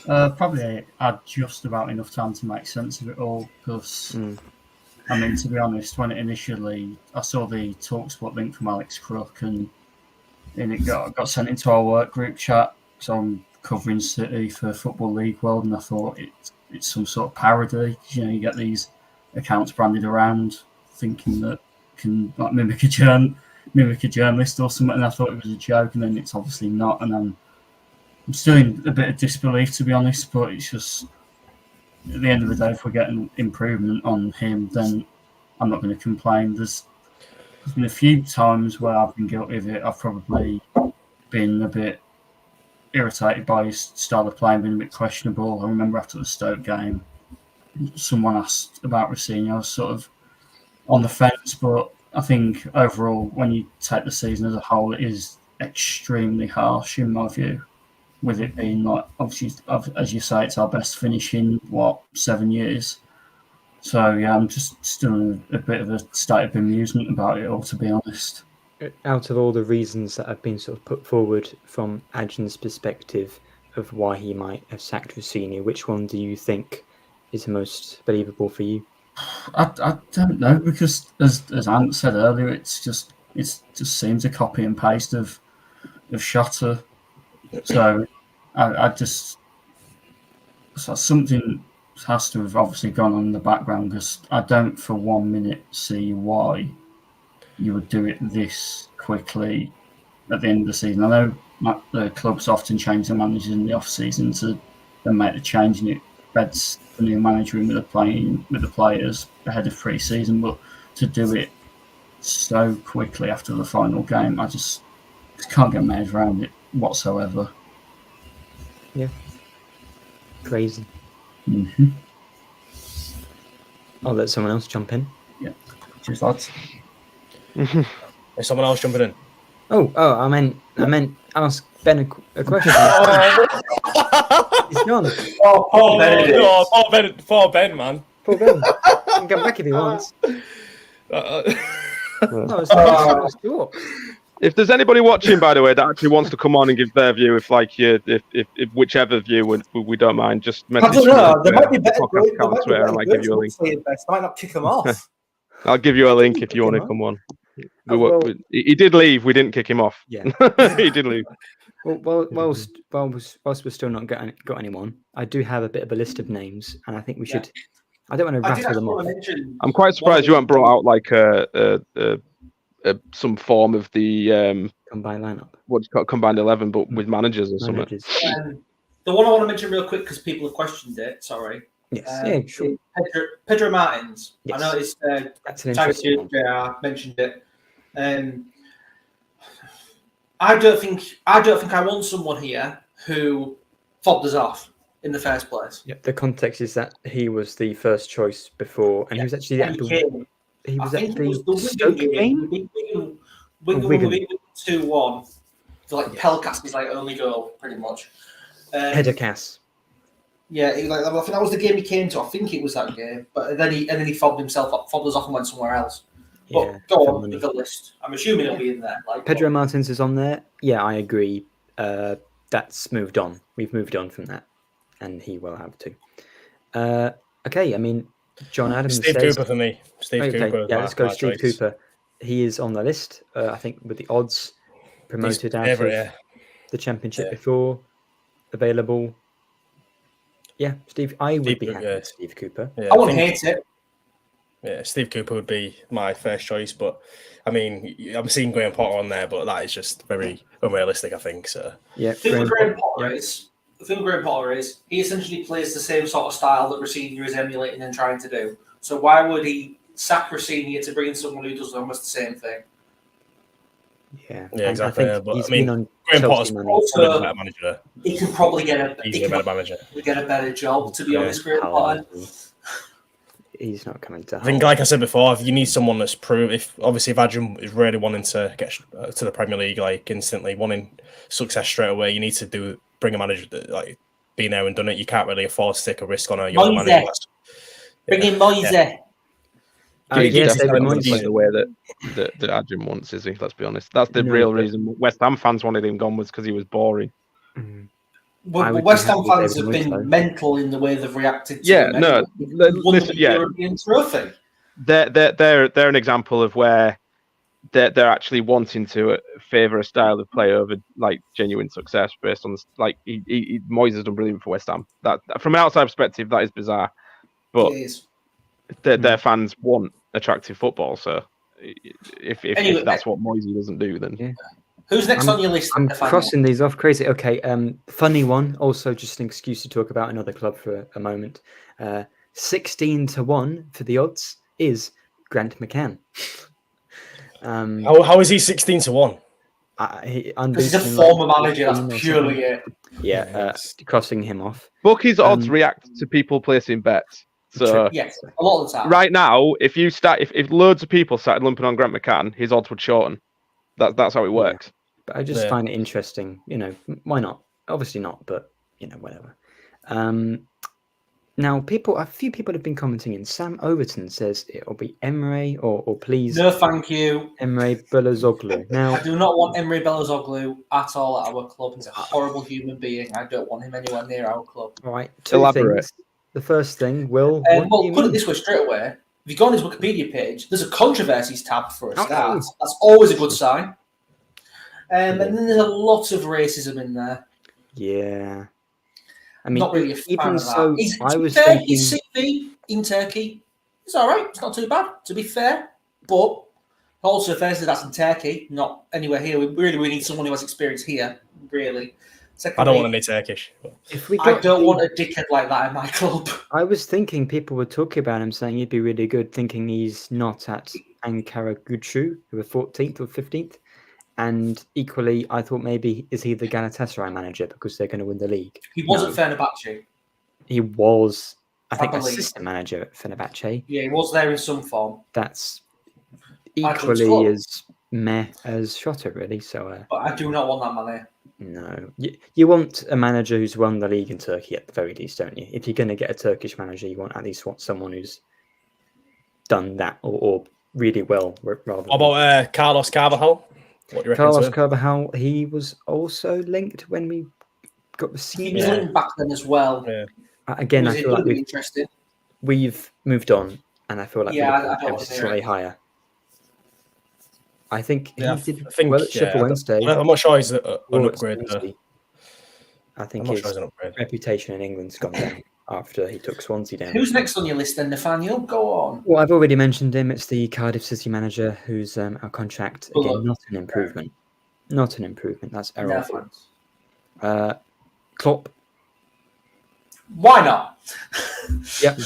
Probably had just about enough time to make sense of it all, because I mean, to be honest, when it initially, I saw the TalkSport link from Alex Crook, and it got sent into our work group chat. So I'm covering City for Football League World, and I thought it's some sort of parody. You know, you get these accounts branded around, thinking that can like mimic a journalist or something. And I thought it was a joke, and then it's obviously not. And I'm still in a bit of disbelief, to be honest. But it's just, at the end of the day, if we're getting improvement on him, then I'm not going to complain. There's been a few times where I've been guilty of it. I've probably been a bit irritated by his style of playing, been a bit questionable. I remember after the Stoke game, someone asked about Rosenior. I was sort of on the fence, but I think overall, when you take the season as a whole, it is extremely harsh in my view. With it being like, obviously, as you say, it's our best finish in 7 years. So yeah, I'm just still in a bit of a state of bemusement about it all, to be honest. Out of all the reasons that have been sort of put forward from Adjun's perspective of why he might have sacked Rosenior, which one do you think is the most believable for you? I don't know, because as Ant said earlier, it just seems a copy and paste of Shutter. So so something has to have obviously gone on in the background, because I don't for 1 minute see why you would do it this quickly at the end of the season. I know the clubs often change their managers in the off season to then make the change, and it beds the new manager in with the players ahead of pre-season. But to do it so quickly after the final game, I just can't get my head around it whatsoever. Yeah. Crazy. Mm-hmm. I'll let someone else jump in. Yeah. Cheers, lads. Is someone else jumping in? Oh, I meant ask Ben a question. He's gone. Oh, poor Benedict. Oh, poor Ben, man. Poor Ben. He can come back if he wants. Uh, No, it's nice to talk. If there's anybody watching, by the way, that actually wants to come on and give their view, if whichever view we don't mind, just I message don't know. There me. might be better. I might give you a link. I might not kick him off. I'll give you a link if you want to come on. He did leave. We didn't kick him off. Yeah, he did leave. Well, whilst we're still not got anyone, I do have a bit of a list of names, and I think we should. I don't want to rattle them off. I'm quite surprised you haven't brought out like some form of the Combined lineup. What's called combined 11, but with managers or something. The one I want to mention real quick because people have questioned it. Sorry. Yes. Yeah, sure. Pedro Martins. Yes. I noticed That's an interesting one. JR mentioned it. I don't think I want someone here who fobbed us off in the first place. Yep. The context is that he was the first choice before, and he was actually at the Stoke game. Wigan 2-1. So like Pelkas was like only goal pretty much. Header Cass. Yeah, I think that was the game he came to. I think it was that game, but then he fobbed us off and went somewhere else. But Yeah, go on with the list. I'm assuming it'll be in there. Like Pedro Martins is on there. Yeah, I agree. That's moved on. We've moved on from that, and he will have to. Okay, I mean, John Adams. Steve Cooper for me. Cooper. Yeah, let's go. Steve Cooper. He is on the list. I think with the odds promoted out of the Championship before available. Yeah, Steve. I would be happy with Steve Cooper. Yeah, I wouldn't hate it. Yeah, Steve Cooper would be my first choice, but I mean, I'm seeing Graham Potter on there, but that is just very unrealistic, I think. So yeah, the thing with Graham Potter is he essentially plays the same sort of style that Rosenior is emulating and trying to do. So why would he sack Rosenior to bring in someone who does almost the same thing? Yeah, exactly. But I mean, Graham Potter's also a better manager. He can probably get a better manager. Get a better job, to be honest. Graham Potter. He's not coming to. I think, like I said before, if you need someone that's proved, if Adrian is really wanting to get to the Premier League, like instantly wanting success straight away, you need to bring a manager that like been there and done it. You can't really afford to take a risk on a young manager. Bring in Moise. Yes, the way that Adrian wants, is he? Let's be honest. That's the real reason West Ham fans wanted him gone, was because he was boring. Mm-hmm. Well, West Ham fans have been mental in the way they've reacted to listen, European trophy. They're an example of where they're actually wanting to favour a style of play over like genuine success based on like Moyes has done brilliant for West Ham. That from an outside perspective, that is bizarre, but their fans want attractive football. So if that's what Moyes doesn't do, then yeah. Who's next on your list? I'm crossing these off. Crazy. Okay. Funny one. Also, just an excuse to talk about another club for a moment. 16-1 for the odds is Grant McCann. How is he 16-1? He's a former manager. That's purely it. Yeah. Crossing him off. Bookies odds react to people placing bets. So yes, a lot of the time. Right now, if loads of people started lumping on Grant McCann, his odds would shorten. That's how it works. Yeah. But I just find it interesting. Why not? Obviously not, but whatever. Now, a few people have been commenting, and Sam Overton says it'll be Emre or please. No, thank you. Emre Belözoğlu. Now, I do not want Emre Belözoğlu at all at our club. He's a horrible human being. I don't want him anywhere near our club. All right, two things. The first thing, Will. Put it this way straight away. If you go on his Wikipedia page, there's a controversies tab for a start. That's always a good sign. And then there's a lot of racism in there. Yeah. I mean, not really a fan even of so, that. I was thinking... His CV in Turkey, it's all right. It's not too bad, to be fair. But also, firstly, that's in Turkey, not anywhere here. We need someone who has experience here, really. Secondly, I don't want to be Turkish. I don't want a dickhead like that in my club. I was thinking people were talking about him, saying he'd be really good, thinking he's not at Ankara Gücü, who were 14th or 15th. And equally, I thought maybe is he the Galatasaray manager because they're going to win the league? He wasn't Fenerbahce. He was, I think, assistant manager at Fenerbahce. Yeah, he was there in some form. That's equally as meh as Shota, really. So, But I do not want that money. no. You want a manager who's won the league in Turkey at the very least, don't you? If you're going to get a Turkish manager, you want at least someone who's done that or really well. Rather What about Carlos Carvajal? What do you reckon? Carlos to him? Carvajal, he was also linked when we got the He was senior. linked back then as well. Yeah. Again, I It feel would like be interesting. we've moved on, and I feel like Yeah, we've I don't gone want to hear slightly it. higher. I think Yeah, he did I think, well at Sheffield Wednesday. I'm not sure he's an or at upgrade. Swansea. I think I'm not his sure he's an upgrade. reputation in England's gone down after he took Swansea down. Who's next on your list then, Nathaniel? Go on. Well, I've already mentioned him. It's the Cardiff City manager who's our contract. Fuller. Again, not an improvement. Not an improvement. That's No Errol. thanks. Klopp. Why not? Yep.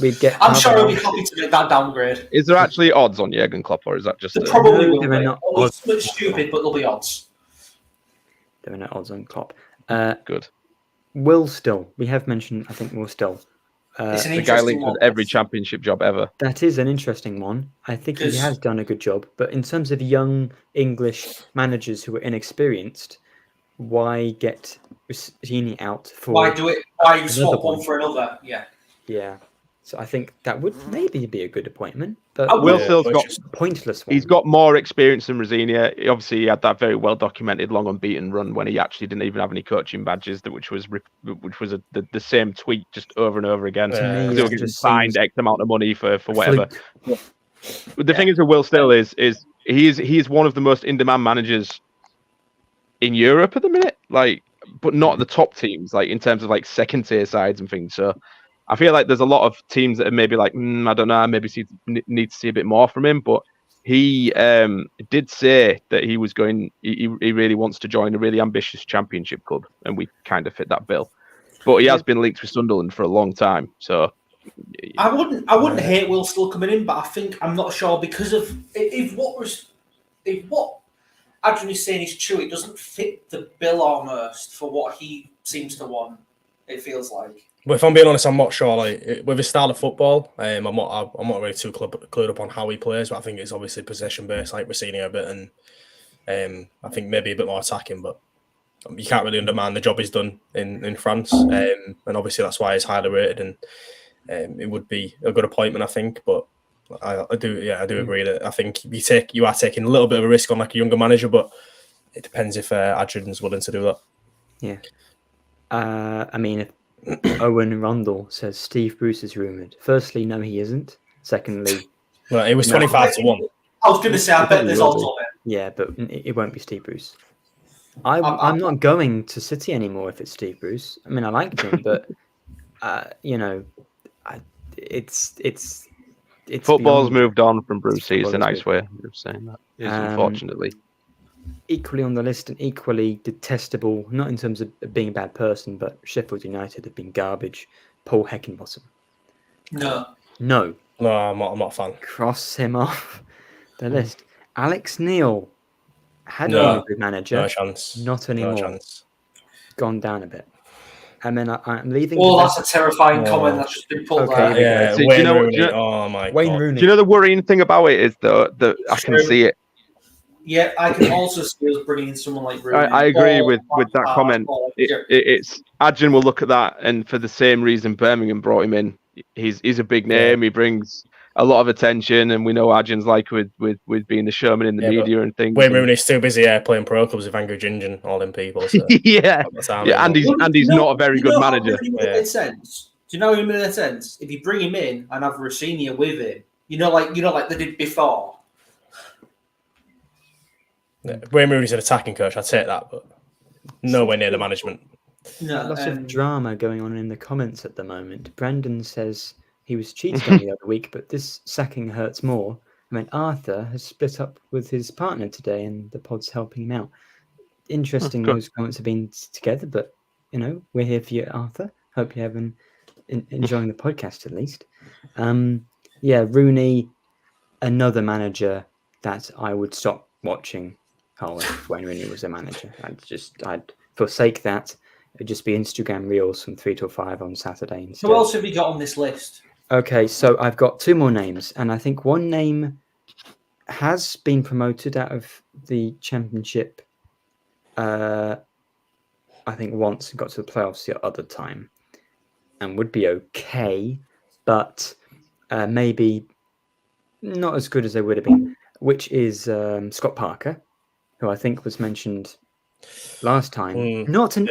We'd get. I'm sure he'll be Carvajal. happy to make that downgrade. Is there actually odds on Jurgen Klopp, or is that just? There probably No, will there are be. not It'll be odds. something stupid, but there'll be odds. There are no odds on Klopp. Good. Will Still. We have mentioned. I think Will Still. It's an The guy interesting linked one. with every championship job ever. That is an interesting one. I think he 'Cause- has done a good job. But in terms of young English managers who are inexperienced, why get Rossini out for? Why do it? Why you swap Another one one. for another? Yeah. Yeah. So I think that would maybe be a good appointment, but I would- Will Yeah, Still's but got it's just- a pointless one. He's got more experience than Rosenior. Obviously, he had that very well documented long unbeaten run when he actually didn't even have any coaching badges, which was the same tweet just over and over again. To me, They it were getting just fined seems X amount of money for whatever. fluke. But the thing is with Will Still is he's one of the most in-demand managers in Europe at the minute, like, but not the top teams, like in terms of like second tier sides and things. So I feel like there's a lot of teams that are maybe like, I don't know, maybe need to see a bit more from him. But he did say that he was going. He really wants to join a really ambitious championship club, and we kind of fit that bill. But he has been linked with Sunderland for a long time, so. I wouldn't hate Will Still coming in, but I think I'm not sure because of if what Adrian is saying is true, it doesn't fit the bill almost for what he seems to want. It feels like. But if I'm being honest, I'm not sure. Like with his style of football, I'm not really too clued up on how he plays. But I think it's obviously possession based, like we're seeing here a bit, and I think maybe a bit more attacking. But you can't really undermine the job he's done in France, and obviously that's why he's highly rated, and it would be a good appointment, I think. But I do agree that I think you are taking a little bit of a risk on like a younger manager, but it depends if Adrian's willing to do that. Yeah. I mean, if Owen Rundle says Steve Bruce is rumoured. Firstly, no, he isn't. Secondly, Well, it was No. 25-1. I was going to say, I bet there's odds on it. yeah, but it won't be Steve Bruce. I'm not going to City anymore if it's Steve Bruce. I mean, I liked him, but it's Football's beyond- moved on from Brucey. It's a Football's nice way of saying that. Is Um, unfortunately. equally on the list and equally detestable, not in terms of being a bad person, but Sheffield United have been garbage. Paul Heckingbottom. No. No, No, I'm not a fan. cross him off the list. Alex Neil had No. been a good manager, No chance. not anymore. No chance. Gone down a bit. And then I'm leaving. Oh, the that's a terrifying Oh. comment that's just been pulled Okay, there. yeah. Yeah, So, do you Wayne know- Rooney. do you Oh my Wayne god. Rooney. Do you know the worrying thing about it is though that I can see it. Yeah, I can also see us bringing in someone like Rooney. I agree Or with that Lampard, comment. or- It's Adrian will look at that, and for the same reason Birmingham brought him in. He's a big name. He brings a lot of attention, and we know Adrian's like with being the showman in the Yeah, but media and things. Wayne Rooney's too busy playing pro clubs with Angry Ginger and all them people. So yeah, that's how yeah, and he's not a very good manager. Do you know how it made sense? Do you know how it made sense? If you bring him in and have Rosenior with him, like they did before. Wayne Rooney's an attacking coach. I'd take that, but nowhere near the management. No, Lots of drama going on in the comments at the moment. Brandon says he was cheated on the other week, but this sacking hurts more. I mean, Arthur has split up with his partner today, and the pod's helping him out. Interesting, good. those comments have been together, but we're here for you, Arthur. Hope you're enjoying the podcast at least. Yeah, Rooney, another manager that I would stop watching. If Wayne Rooney was a manager, I'd forsake that. It'd just be Instagram reels from 3 till 5 on Saturday instead. Who else have you got on this list? Okay, so I've got two more names, and I think one name has been promoted out of the Championship. I think once and got to the playoffs the other time, and would be okay, but maybe not as good as they would have been. Which is Scott Parker, who I think was mentioned last time. I don't think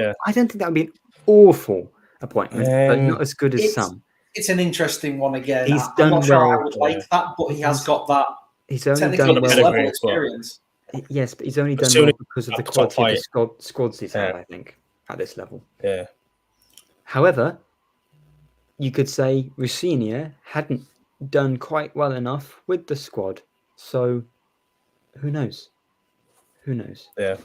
that would be an awful appointment, but not as good as some. It's an interesting one again. He's I'm done not sure well. I would like that, but he has got that. He's only technically done this well. level experience. Yes, but he's only done well because of the quality of the squads he's had, I think, at this level. Yeah. However, you could say Rosenior hadn't done quite well enough with the squad, so who knows? Who knows? Yeah.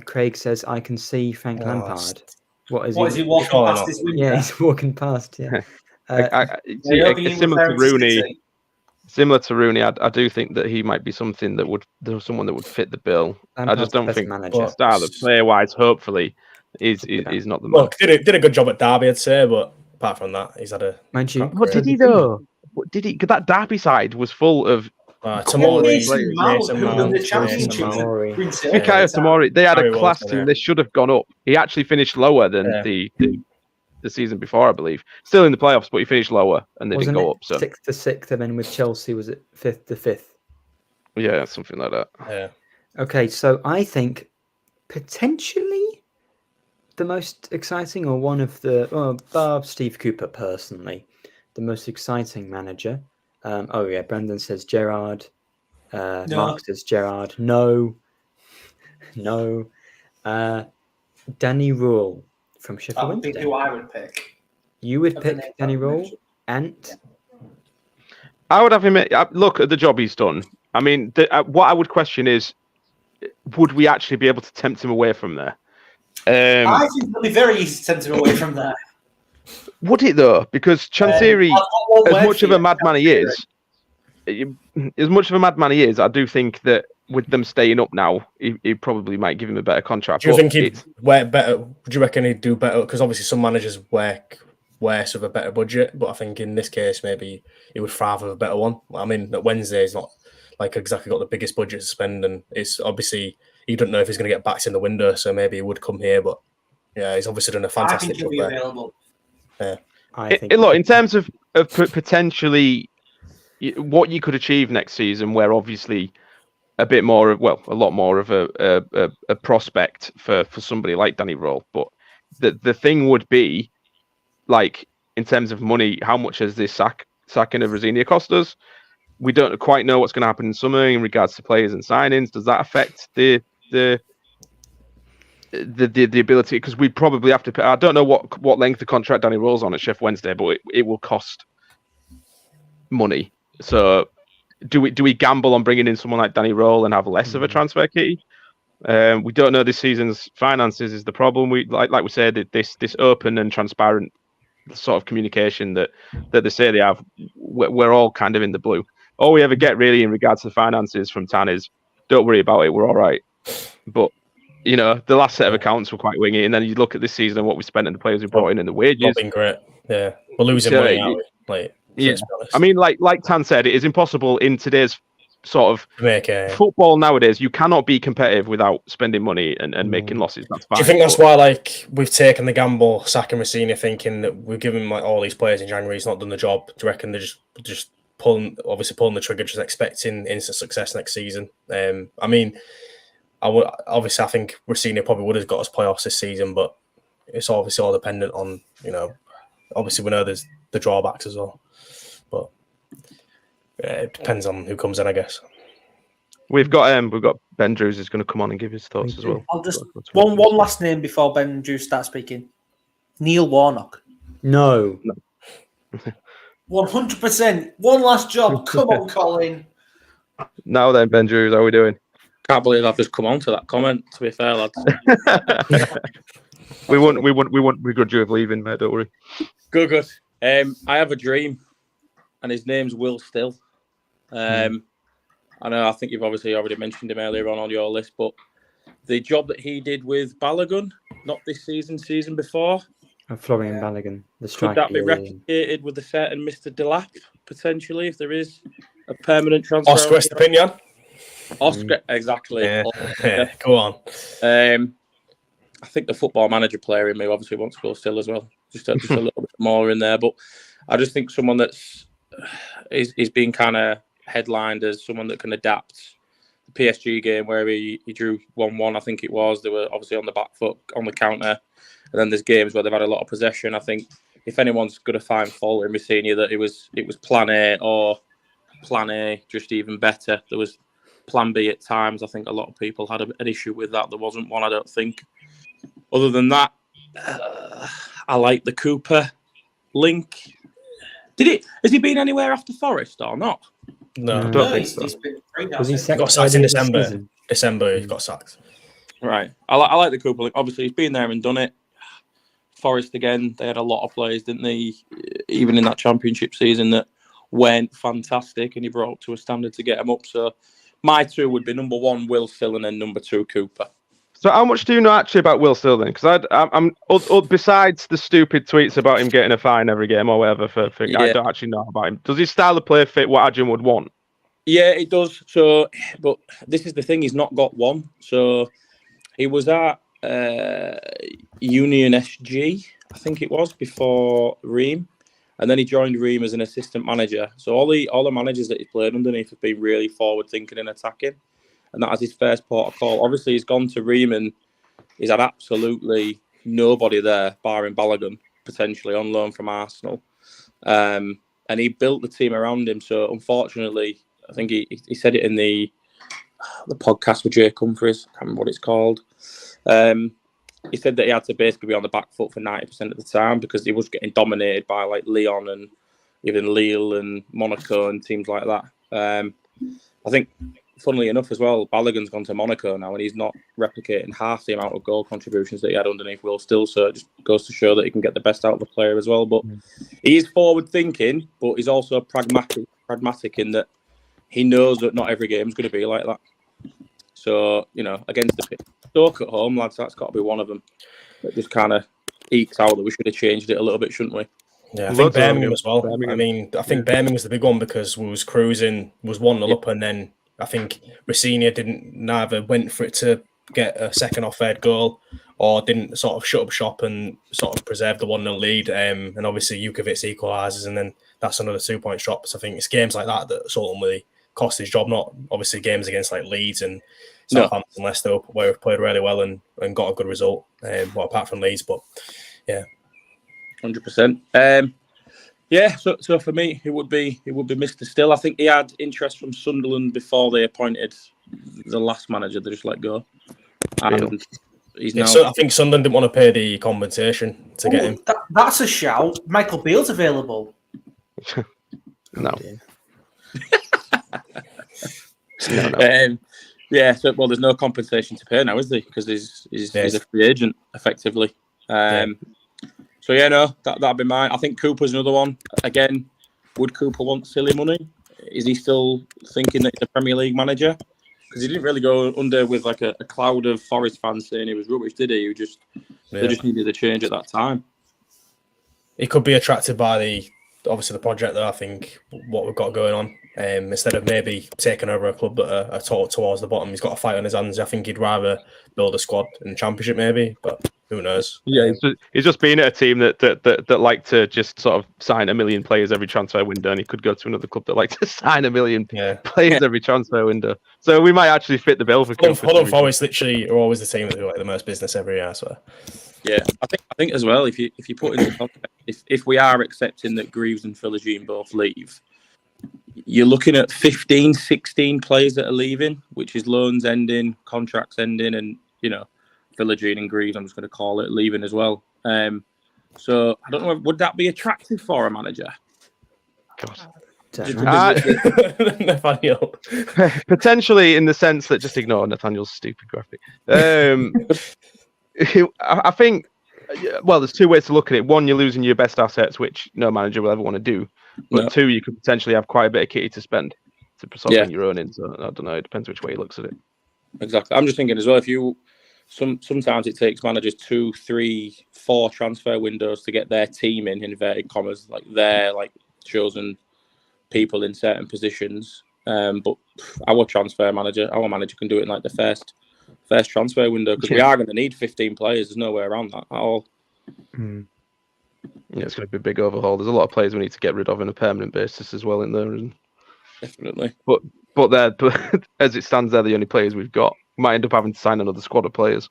Craig says, I can see Frank Lampard. What is he walking past his window? Yeah, he's walking past, yeah. Similar to Rooney. Similar to Rooney, I do think that he might be someone that would fit the bill. Lampard's I just don't think manager. style of player-wise, hopefully, is not the man. Did a good job at Derby, I'd say, but apart from that, he's had a. Mind you, what did he though? What did he? That Derby side was full of. Tomori, Mikayo Tomori. They had a class team. They should have gone up. He actually finished lower than the season before, I believe. Still in the playoffs, but he finished lower and they didn't go up. So 6th to 6th, and then with Chelsea, was it 5th to 5th? Yeah, something like that. Yeah. Okay, so I think potentially the most exciting, or one of the, bar Steve Cooper personally, the most exciting manager. Brandon says Gerrard. No. Mark says Gerrard. No. Danny Rule from Sheffield That would be Wednesday. who I would pick. You would pick Danny Rule? And I would have him. Look at the job he's done. I mean, what I would question is, would we actually be able to tempt him away from there? I think it'll be very easy to tempt him away from there. Would it though? Because Chansiri, as much of a madman he is, I do think that with them staying up now, he probably might give him a better contract. Do you think he'd work better? Would you reckon he'd do better? Because obviously some managers work worse with a better budget, but I think in this case maybe he would thrive with a better one. I mean, at Wednesday is not like exactly got the biggest budget to spend, and it's obviously he doesn't know if he's going to get backs in the window, so maybe he would come here. But yeah, he's obviously done a fantastic job there. Available. Yeah, I think. Look, in terms of potentially what you could achieve next season, where obviously a lot more of a prospect for somebody like Danny Rule, but the thing would be, like, in terms of money, how much has this sacking of Rosenior cost us? We don't quite know what's going to happen in summer in regards to players and signings. Does that affect the ability? Because we probably have to pay. I don't know what length of contract Danny Rule's on at Sheffield Wednesday, but it will cost money. So do we gamble on bringing in someone like Danny Rule and have less of a transfer key? We don't know this season's finances is the problem. We like we said, this open and transparent sort of communication that they say they have, we're all kind of in the blue. All we ever get really in regards to the finances from Tan is, don't worry about it, we're all right. But you know, the last set of accounts were quite wingy, and then you look at this season and what we spent and the players we brought in and the wages. Not been great. Yeah, we're losing money, aren't we? Like, yeah, I mean, like Tan said, it is impossible in today's sort of football nowadays. You cannot be competitive without spending money and making losses. That's fine. Do you think that's why, like, we've taken the gamble, sacking Rosenior, thinking that we've given him like all these players in January, he's not done the job? Do you reckon they're just pulling the trigger, just expecting instant success next season? I mean, I think Rosenior probably would have got us playoffs this season, but it's obviously all dependent on, you know, obviously we know there's the drawbacks as well, but it depends on who comes in, I guess. We've got Ben Drews is going to come on and give his thoughts as well. I'll just one last name before Ben Drews starts speaking. Neil Warnock. No. 100%. One last job. Come on, Colin. Now then, Ben Drews, how are we doing? Can't believe I've just come on to that comment. To be fair, lads. we won't begrudge you of leaving, mate. Don't worry. Good. I have a dream, and his name's Will Still. I know. I think you've obviously already mentioned him earlier on your list, but the job that he did with Balogun, not this season before. Florian Balogun, the striker. Could that be replicated with a certain Mr. Delap potentially, if there is a permanent transfer? Oscar Estepinian. Oscar, exactly. Yeah, Oscar. yeah. Go on. I think the football manager player in me obviously wants to go still as well. Just a little bit more in there, but I just think someone that's is being kind of headlined as someone that can adapt. The PSG game where he drew 1-1, I think it was. They were obviously on the back foot on the counter, and then there's games where they've had a lot of possession. I think if anyone's going to find fault in Rosenior, that it was plan A or plan A, just even better. There was plan B at times. I think a lot of people had an issue with that. There wasn't one, I don't think. Other than that, I like the Cooper link. Has he been anywhere after Forest or not? No, I No, don't think he's, so. he's been great. Was he he sacked got sacked early in this December. season? December, he got sacked. Right. I like the Cooper link. Obviously, he's been there and done it. Forest again, they had a lot of players, didn't they? Even in that championship season that went fantastic, and he brought up to a standard to get them up. So my two would be number 1, Will Still, and then number 2, Cooper. So how much do you know actually about Will Still then? Because I'm besides the stupid tweets about him getting a fine every game or whatever I Yeah. don't actually know about him. Does his style of play fit what Adrian would want? Yeah, it does. So, but this is the thing, he's not got one. So he was at Union SG, I think it was, before Ream. And then he joined Ream as an assistant manager. So all the managers that he's played underneath have been really forward thinking and attacking. And that was his first port of call. Obviously, he's gone to Ream and he's had absolutely nobody there, barring Balogun, potentially on loan from Arsenal. And he built the team around him. So unfortunately, I think he said it in the podcast with Jake Humphries. I can't remember what it's called. He said that he had to basically be on the back foot for 90% of the time because he was getting dominated by like Lyon and even Lille and Monaco and teams like that. I think, funnily enough as well, Balogun's gone to Monaco now and he's not replicating half the amount of goal contributions that he had underneath Will Still. So it just goes to show that he can get the best out of the player as well. But he is forward thinking, but he's also pragmatic in that he knows that not every game is going to be like that. So, against the Stoke at home, lads, that's got to be one of them. That just kind of ekes out that we should have changed it a little bit, shouldn't we? Yeah, I think Birmingham as well. I mean, I think Birmingham was the big one because we was cruising, was 1-0 up, and then I think Rosenior neither went for it to get a second or third goal or didn't sort of shut up shop and sort of preserve the 1-0 lead. And obviously Jukovic equalises and then that's another 2-point drop. So I think it's games like that that ultimately cost his job, not obviously games against like Leeds and Southampton, Leicester, where we've played really well and got a good result. Apart from Leeds, but yeah, 100%. Yeah, so for me, it would be Mr. Still. I think he had interest from Sunderland before they appointed the last manager they just let go. And he's now. So I think Sunderland didn't want to pay the compensation to get him. That's a shout. Michael Beale's available. No. No. So there's no compensation to pay now, is there? Because he's a free agent effectively. So that'd be mine. I think Cooper's another one. Again, would Cooper want silly money? Is he still thinking that he's a Premier League manager? Because he didn't really go under with like a cloud of Forest fans saying he was rubbish, did he? They just needed a change at that time. He could be attracted by the project that I think what we've got going on. Instead of maybe taking over a club that are towards the bottom, he's got a fight on his hands. I think he'd rather build a squad in the Championship, maybe, but who knows? Yeah, he's just been at a team that like to just sort of sign 1 million players every transfer window, and he could go to another club that like to sign 1 million players every transfer window. So we might actually fit the bill for Cooper. Hold on, Forest literally are always the team that do like the most business every year. So yeah, I think as well, if you put into context, if we are accepting that Greaves and Philogene both leave, you're looking at 15, 16 players that are leaving, which is loans ending, contracts ending, and Philogene and Greaves, I'm just going to call it, leaving as well. So I don't know, would that be attractive for a manager? Nathaniel. Potentially, in the sense that just ignore Nathaniel's stupid graphic. I think, there's two ways to look at it. One, you're losing your best assets, which no manager will ever want to do. But two, you could potentially have quite a bit of kitty to spend to sort of bring your own in. So I don't know. It depends which way he looks at it. Exactly. I'm just thinking as well, if you sometimes it takes managers 2, 3, 4 transfer windows to get their team in inverted commas, like their chosen people in certain positions. But our manager can do it in like the first transfer window, because we are going to need 15 players. There's no way around that at all. Yeah, it's going to be a big overhaul. There's a lot of players we need to get rid of on a permanent basis as well in there. Definitely. But as it stands, they're the only players we've got. Might end up having to sign another squad of players.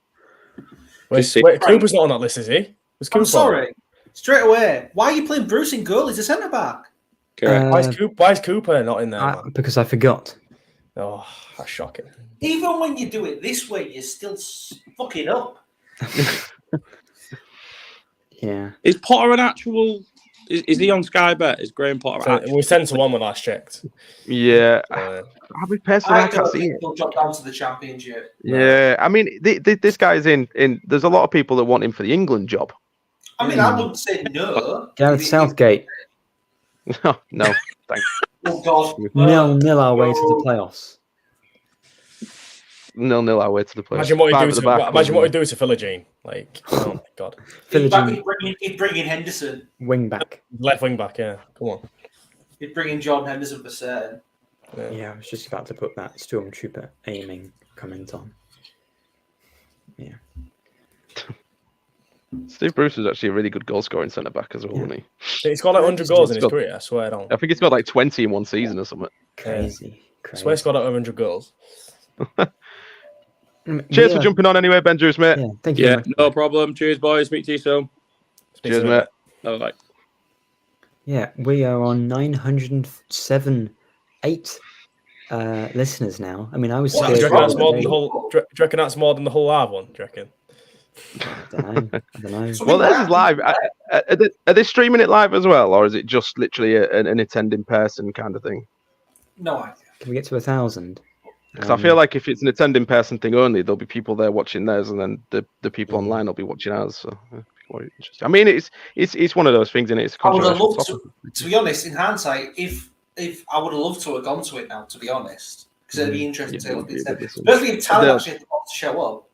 Wait, Cooper's not on that list, is he? I'm sorry. Straight away. Why are you playing Bruce in goal? He's a centre back. Correct. Why is Cooper not in there, man? Because I forgot. Oh, that's shocking. Even when you do it this way, you're still fucking up. Yeah. Is Potter an actual? Is he on Sky Bet? Is Graham Potter? We're 10-1 when last checked. Yeah. I mean, personally, I can't see it. He'll drop down to the Championship. Yeah, I mean, this guy's in. There's a lot of people that want him for the England job. I mean, I wouldn't say no. Gareth Southgate. No, thanks. Oh God. 0-0 our way to the playoffs. 0-0 our way to the playoffs. Imagine what he'd do to Philogene. Like, oh my God. He'd bring in Henderson. Wing back. Left wing back, yeah. Come on. He'd bring in Jordan Henderson for certain. Yeah, I was just about to put that Stormtrooper aiming comment on. Yeah. Steve Bruce is actually a really good goal scoring centre back as well, isn't he? He's got like 100 goals in his career, I swear down. I think he's got like 20 in one season or something. Crazy. I swear he's got like 100 goals. Cheers for jumping on anyway, Ben Drews, mate. Yeah, thank you. Yeah, no problem. Cheers, boys. Speak to you soon. Cheers, mate. Bye. Yeah, we are on 907.8 listeners now. I mean, I was Do you scared. reckon that's more than the whole? Do you reckon that's more than the whole Live one? Do you reckon? I don't know. Well, this is live. Are they streaming it live as well, or is it just literally an attending person kind of thing? No idea. Can we get to 1,000? Because I feel like if it's an attending person thing only, there'll be people there watching theirs, and then the people online will be watching ours. So, quite interesting. I mean, it's one of those things, and it's I would have controversial. loved to be honest. In hindsight, if I would have loved to have gone to it now, to be honest, because it'd be interesting to look at it. Especially if talent actually had to show up.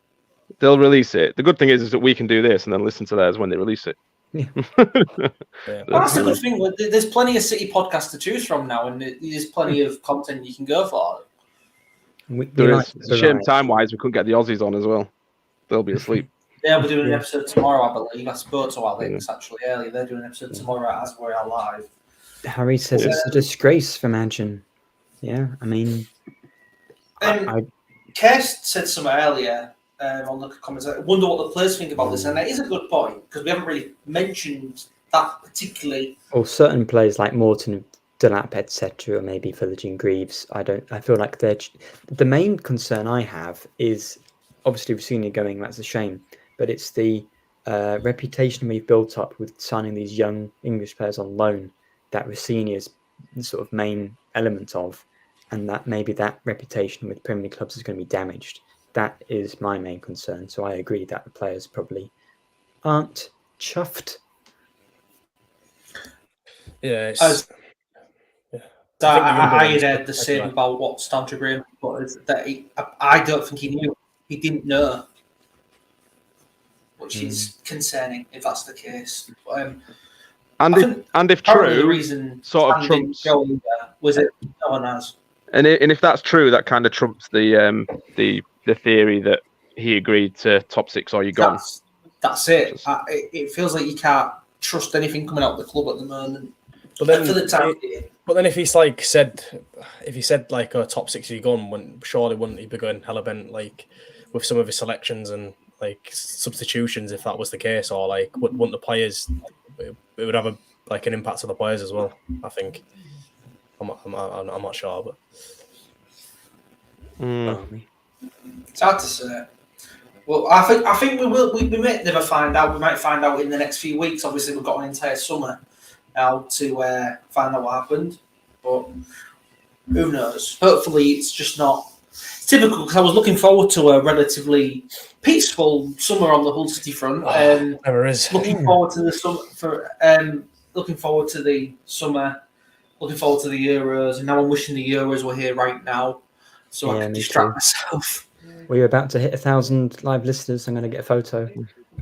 They'll release it. The good thing is that we can do this and then listen to theirs when they release it. Yeah. That's the good thing. There's plenty of City podcasts to choose from now, and there's plenty of content you can go for. It's a shame time-wise we couldn't get the Aussies on as well. They'll be asleep. They'll be doing an episode tomorrow, I believe. I spoke to Alex actually earlier. They're doing an episode tomorrow as we're live. Harry says it's a disgrace for Imagine. Yeah, I mean... Kirst said something earlier on the comments. I wonder what the players think about this, and that is a good point, because we haven't really mentioned that particularly. Or certain players like Morton, Delap, etc., or maybe Philogene Greaves. I feel like they're the main concern I have is obviously Rosenior going. That's a shame, but it's the reputation we've built up with signing these young English players on loan that Rosenior's sort of main element of, and that maybe that reputation with Premier League clubs is going to be damaged. That is my main concern. So I agree that the players probably aren't chuffed. Yeah, I had heard the same about what Stormtrooper Graham, but that I don't think he knew. He didn't know, which is concerning if that's the case. And if true, the reason sort of trumps was it no one has. And if that's true, that kind of trumps the theory that he agreed to top six or you're gone. That's it. It feels like you can't trust anything coming out of the club at the moment. But then, for the time if he's said like a top six you're gone, surely wouldn't he be going hella bent like with some of his selections and like substitutions if that was the case, or like wouldn't the players? It would have an impact on the players as well. I think. I'm not sure, but it's hard to say. Well, I think we will. We may never find out. We might find out in the next few weeks. Obviously, we've got an entire summer now to find out what happened. But who knows? Hopefully, it's just not. It's typical because I was looking forward to a relatively peaceful summer on the Hull City front. Never is. Looking forward to the summer. Looking forward to the summer. Looking forward to the Euros, and now I'm wishing the Euros were here right now, so I can distract myself. We're about to hit 1,000 live listeners. I'm going to get a photo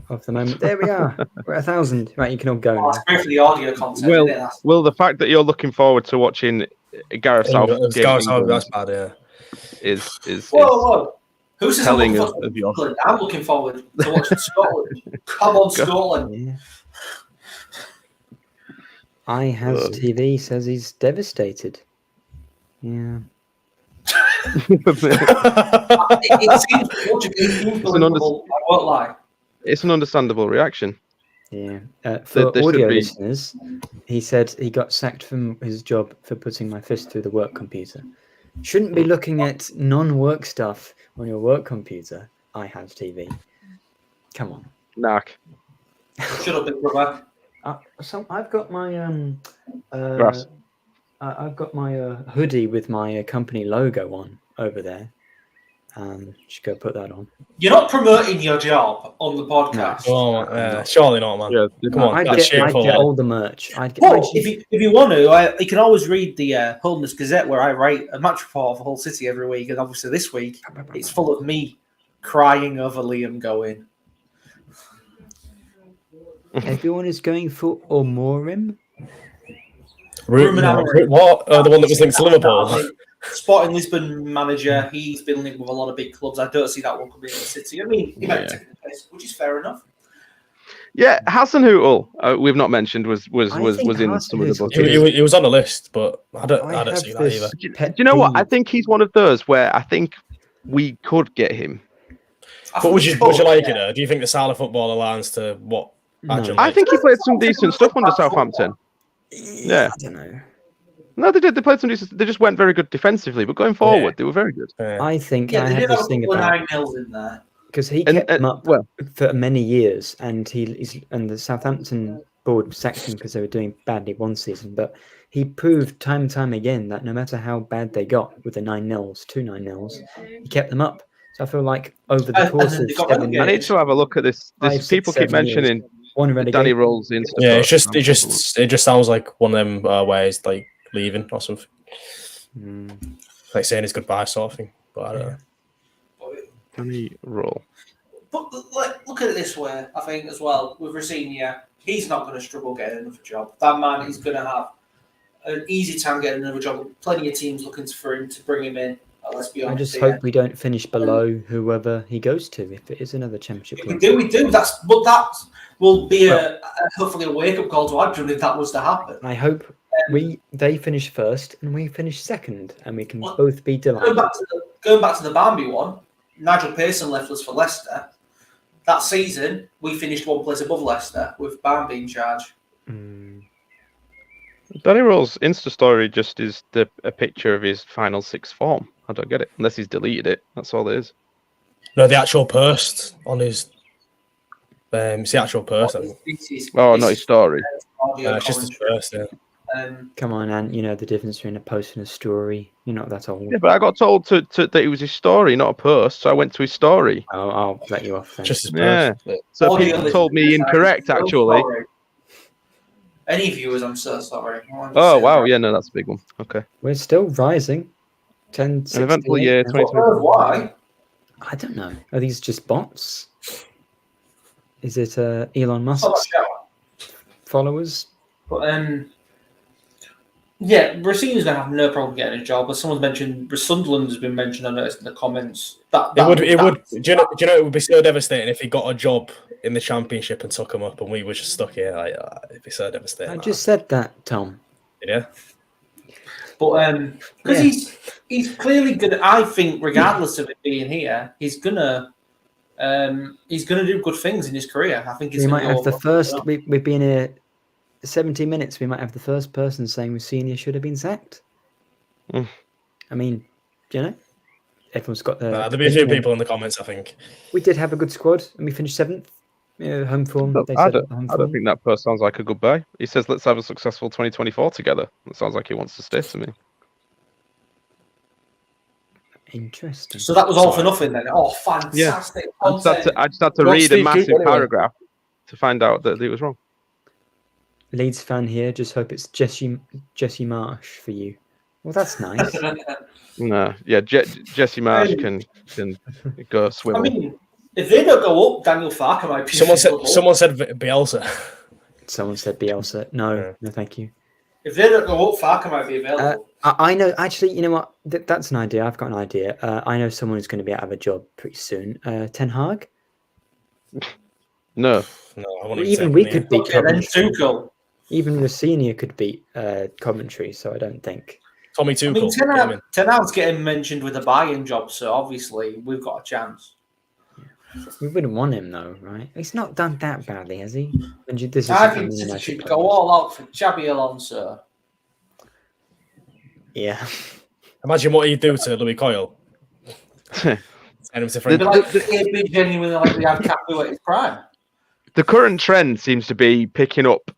of the moment. There we are. We're at 1,000. Right, you can all go. It's great for the audio content. Well, the fact that you're looking forward to watching Gareth Southgate Gareth Southgate, that's bad. Yeah. is Whoa. Who says I'm telling looking of forward to your. England? I'm looking forward to watching Scotland. Come on, Scotland. Yeah. iHasTV says he's devastated. Yeah. It seems believable. I won't lie. It's an understandable reaction. Yeah. For There should audio be- listeners, he said he got sacked from his job for putting my fist through the work computer. Shouldn't be looking at non-work stuff on your work computer. iHasTV. Come on. Knack. Shut up, big brother. So I've got my Grass. I've got my hoodie with my company logo on over there. Should go put that on. You're not promoting your job on the podcast. Oh, surely not, man. Yeah, Come on, I'd that's get shameful. all the merch. Well, if you want to, you can always read the Homeless Gazette, where I write a match report of the whole city every week, and obviously this week it's full of me crying over Liam going. Everyone is going for Omorim. What? The one that was linked to Liverpool. Sporting Lisbon manager, he's been linked with a lot of big clubs. I don't see that one coming in the City. I mean, he might take the place, which is fair enough. Yeah, Hassan Hootel, we've not mentioned, was in some of the books. He was on the list, but I don't see that either. Do you know what? I think he's one of those where I think we could get him. But would you like it? Do you think the style of football aligns to what? No. I think he played some decent stuff under Southampton. Yeah. I don't know. No, they did. They played some decent. They just weren't very good defensively, but going forward, they were very good. I think Yeah, I they have did this have a thing couple of about 9-0s in there. because he kept them up well, for many years, and the Southampton board sacked him because they were doing badly one season. But he proved time and time again that no matter how bad they got with the 9-0s, 2 9-0s, he kept them up. So I feel like over the course of 7 I need years, to have a look at this. 5, 6, People keep 7 years, mentioning one Danny relegation. Rolls in. Yeah, it just sounds like one of them ways like leaving or something, like saying his goodbye sort of thing. But I don't know. Danny Roll. But look at it this way, I think, as well, with Rosenior, he's not going to struggle getting another job. That man is going to have an easy time getting another job. Plenty of teams looking for him to bring him in. Let's be I honest. just hope we don't finish below whoever he goes to if it is another championship club. We do. That will be hopefully a wake-up call to Adrian if that was to happen. I hope they finish first and we finish second, and we can both be Going delighted. back to the Bambi one, Nigel Pearson left us for Leicester. That season, we finished one place above Leicester with Bambi in charge. Danny Roll's Insta story just is a picture of his final 6 form. I don't get it. Unless he's deleted it. That's all it is. No, the actual post on his. It's the actual post. Not his story. It's just his post. Yeah. Come on, Ant, you know the difference between a post and a story. You're not that old. Yeah, but I got told that it was his story, not a post, so I went to his story. I'll let you off then. Just his post. Yeah. So people told me incorrect, actually. Any viewers, I'm so sorry. Oh, wow. Yeah, no, that's a big one. Okay. We're still rising. 10, An eventful year, 2020. 2020. Why? I don't know. Are these just bots? Is it Elon Musk's followers? But yeah, Rosenior's going to have no problem getting a job. But someone's mentioned Sunderland has been mentioned. I noticed in the comments. It would. Do you know? It would be so devastating if he got a job in the Championship and took him up, and we were just stuck here. It'd be so devastating. I just said that, Tom. Yeah. But because he's clearly gonna. I think, regardless of it being here, he's gonna do good things in his career. I think we might have the first. We've been here 70 minutes. We might have the first person saying Rosenior should have been sacked. I mean, you know, everyone's got their. There'll be a few people in the comments. I think we did have a good squad, and we finished 7th. Home form. I don't think that post sounds like a goodbye. He says, "Let's have a successful 2024 together." It sounds like he wants to stay to me. Interesting. So that was all for nothing then. Oh, fantastic! Yeah. I just had to read a massive paragraph to find out that it was wrong. Leeds fan here. Just hope it's Jesse Marsh for you. Well, that's nice. No, yeah, Jesse Marsh can go swimming. I mean, if they don't go up, Daniel Farker might be. Someone said Bielsa. Someone said Bielsa. No, thank you. If they don't go up, Farker might be available. I know. Actually, you know what? That's an idea. I've got an idea. I know someone who's going to be out of a job pretty soon. Ten Hag. No. No, I wouldn't Well, even even take we him, could beat Okay, then Coventry. Tuchel. Even Rosenior could beat Coventry. So I don't think. Tommy I mean, Tuchel. Get him in. Ten Hag's getting mentioned with a buy-in job, so obviously we've got a chance. We wouldn't want him though, right? He's not done that badly, has he? And this is I something think City United should players. go all out for Xabi Alonso. Yeah. Imagine what he'd do to Louis Coyle. Send him to It'd be front. it'd be genuinely like we had Cafu at his prime. The current trend seems to be picking up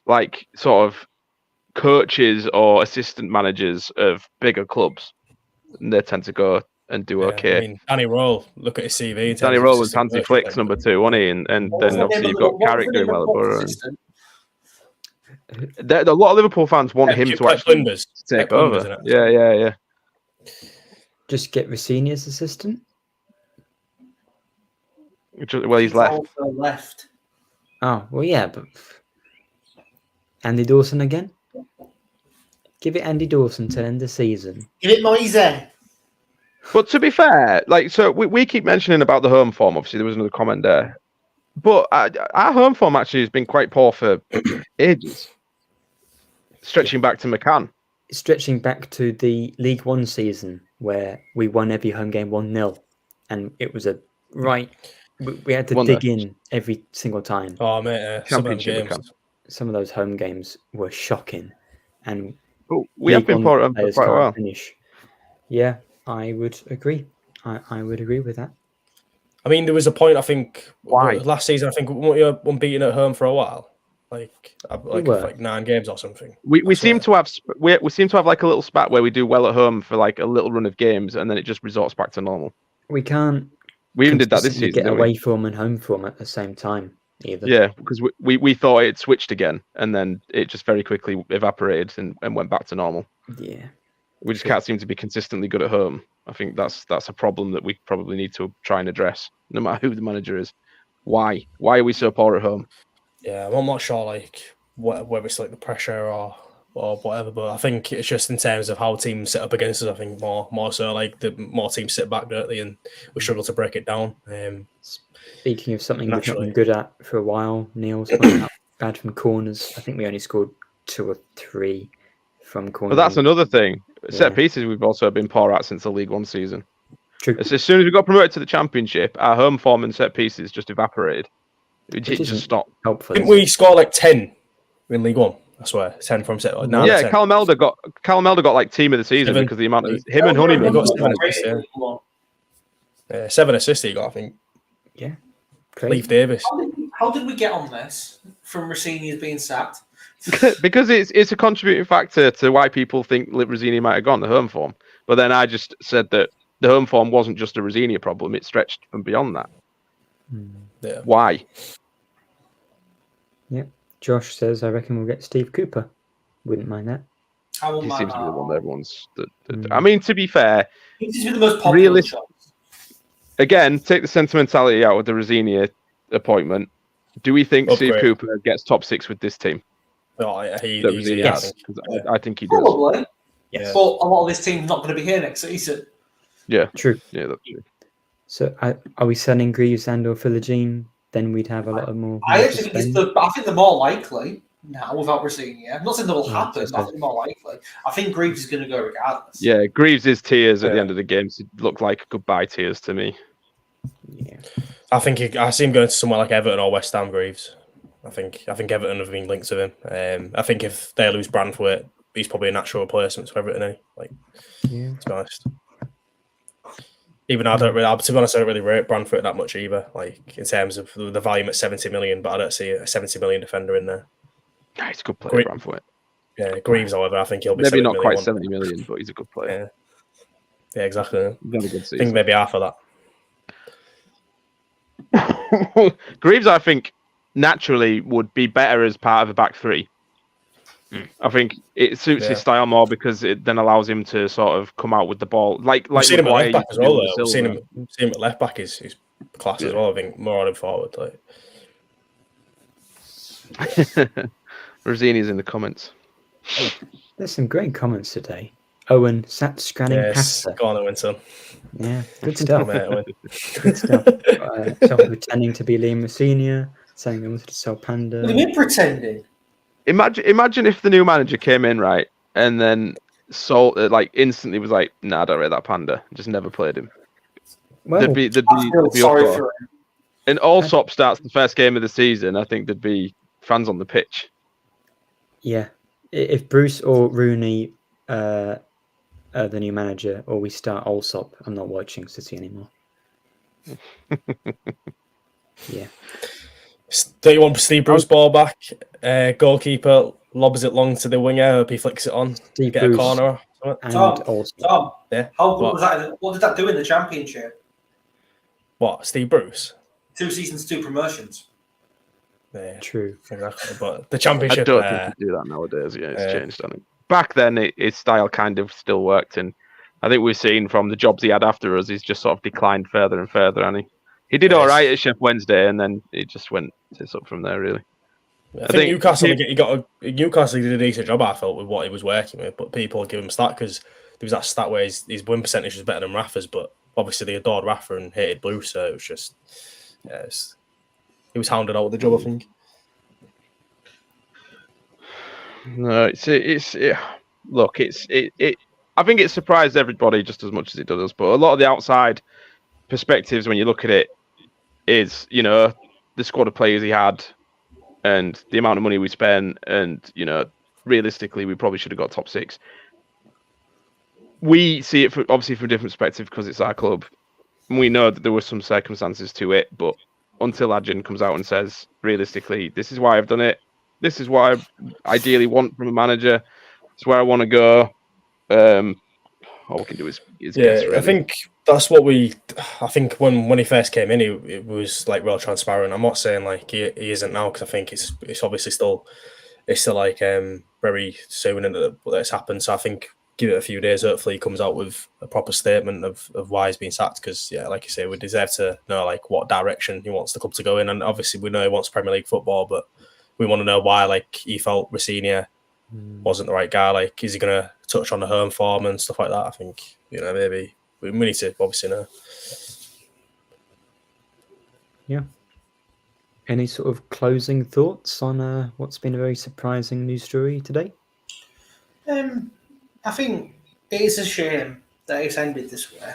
like sort of coaches or assistant managers of bigger clubs. And they tend to go and do okay. I mean, Danny Rowe, look at his CV. Danny Rowe was Hansi Flick's number 2, wasn't he? And then obviously you've got Carrick doing well at Borough. A lot of Liverpool fans want him to actually take over. Yeah. Just get Rosenior's assistant. Well, he's left. Left. Oh well, yeah, but Andy Dawson again. Give it Andy Dawson to end the season. Give it Moise. But to be fair, so we keep mentioning about the home form. Obviously, there was another comment there. But our home form actually has been quite poor for ages. Stretching back to McCann. Stretching back to the League One season where we won every home game 1-0. And it was we had to dig in every single time. Oh, mate, Championship. Some of those home games were shocking. And we have been poor for quite a while. Finish. Yeah, I would agree. I would agree with that. I mean, there was a point, I think, Why? last season, I think we were unbeaten at home for a while. Like 9 games or something. We seem to have like a little spat where we do well at home for like a little run of games and then it just resorts back to normal. We can't. We even did that this season. Get away form and home form at the same time either. Yeah, because we thought it switched again and then it just very quickly evaporated and went back to normal. Yeah. We just can't seem to be consistently good at home. I think that's a problem that we probably need to try and address, no matter who the manager is. Why are we so poor at home? Yeah, I'm not sure whether it's like the pressure or whatever, but I think it's just in terms of how teams sit up against us. I think more so like the more teams sit back, don't they, and we struggle to break it down. Speaking of something we've not been good at for a while, Neil's bad from corners. I think we only scored 2 or 3 from corners. But that's another thing. Set pieces we've also been poor at since the League One season. True. As soon as we got promoted to the Championship, our home form and set pieces just evaporated. It just stopped. Helpful. Didn't we score like 10 in League One? I swear, 10 from set. Yeah, Callum Elder got like team of the season because the amount of him and Honeyman got 7 assists. Yeah. 7 assists he got, I think. Yeah. Leif Davis. How did we get on this from Rosenior being sacked? Because it's a contributing factor to why people think Rosenior might have gone the home form. But then I just said that the home form wasn't just a Rosenior problem; it stretched from beyond that. Yeah. Why? Yeah. Josh says, I reckon we'll get Steve Cooper. Wouldn't mind that. He seems to be the one that everyone's. I mean, to be fair, he seems to be the most popular choice. Again, take the sentimentality out of the Rosenior appointment. Do we think Steve Cooper gets top 6 with this team? Oh, yes. I think he does. Probably. Yes. But a lot of this team's not going to be here next season. Yeah. True. Yeah, that's true. So are we selling Greaves and or Philogene? Then we'd have a lot of more. I actually think I think they're more likely now without Rosenior. I'm not saying that will happen, but I think more likely. I think Greaves is going to go regardless. Yeah, Greaves is tears at the end of the game. So it looked like goodbye tears to me. Yeah. I see him going to somewhere like Everton or West Ham. Greaves. I think Everton have been linked to him. I think if they lose Branthwaite, he's probably a natural replacement to Everton. To be honest. Even I don't really, to be honest, I don't really rate Branthwaite that much either. Like in terms of the value at 70 million, but I don't see a 70 million defender in there. Yeah, he's a good player, Branthwaite. Yeah, Greaves, however, I think he'll be maybe not quite 70 million, but he's a good player. Yeah, exactly. Very good season. I think maybe half of that. Greaves, I think, naturally would be better as part of a back 3. I think it suits his style more because it then allows him to sort of come out with the ball. Like we've seen him at left back as well. We've seen him at left back is class as well. I think more on him forward. Rosenior's in the comments. There's some great comments today. Owen sat scanning Yes, pasta. go on, Owen, son. Yeah, good stuff. Mate, Owen. Good stuff. Someone pretending to be Liam Rosenior, saying they wanted to sell Panda. What do you mean pretending? Imagine if the new manager came in, right, and then sold instantly was like, nah, I don't rate that Panda. Just never played him. Well, There'd be I feel sorry uproar. for him. And Allsop starts the first game of the season. I think there'd be fans on the pitch. yeah. If Bruce or Rooney are the new manager, or we start Allsop, I'm not watching City anymore. Yeah. Do you want Steve Bruce ball back? Goalkeeper lobs it long to the winger. Hope he flicks it on. Steve Get Bruce a corner. and Tom, Allsop. Tom, Yeah. how good What? was that? What did that do in the Championship? What? Steve Bruce? 2 seasons, 2 promotions. Yeah, True. exactly. But the I Championship. don't think you do that nowadays. Yeah, it's changed. I think back then his style kind of still worked, and I think we've seen from the jobs he had after us, he's just sort of declined further and further. And he did all right at Chef Wednesday, and then he just went tits up from there. Really, I think Newcastle Newcastle did a decent job. I felt with what he was working with, but people give him stat because there was that stat where his win percentage was better than Rafa's, but obviously they adored Rafa and hated Bruce, so it was just he was hounded out with the job. I think. No, look, I think it surprised everybody just as much as it does us. But a lot of the outside perspectives, when you look at it, is the squad of players he had, and the amount of money we spent, and realistically, we probably should have got top 6. We see it obviously from a different perspective because it's our club, and we know that there were some circumstances to it. But until Adjan comes out and says, realistically, this is why I've done it. This is what I ideally want from a manager. It's where I want to go. All we can do is guess, really. I think that's what I think when he first came in, it was like real transparent. I'm not saying like he isn't now because I think it's obviously still like very soon that it's happened. So I think give it a few days. Hopefully, he comes out with a proper statement of why he's been sacked. Because like you say, we deserve to know like what direction he wants the club to go in. And obviously, we know he wants Premier League football, but we want to know why like he felt Rosenior wasn't the right guy. Like, is he going to touch on the home form and stuff like that? I think maybe we need to obviously know. Yeah. Any sort of closing thoughts on what's been a very surprising news story today? I think it is a shame that it's ended this way.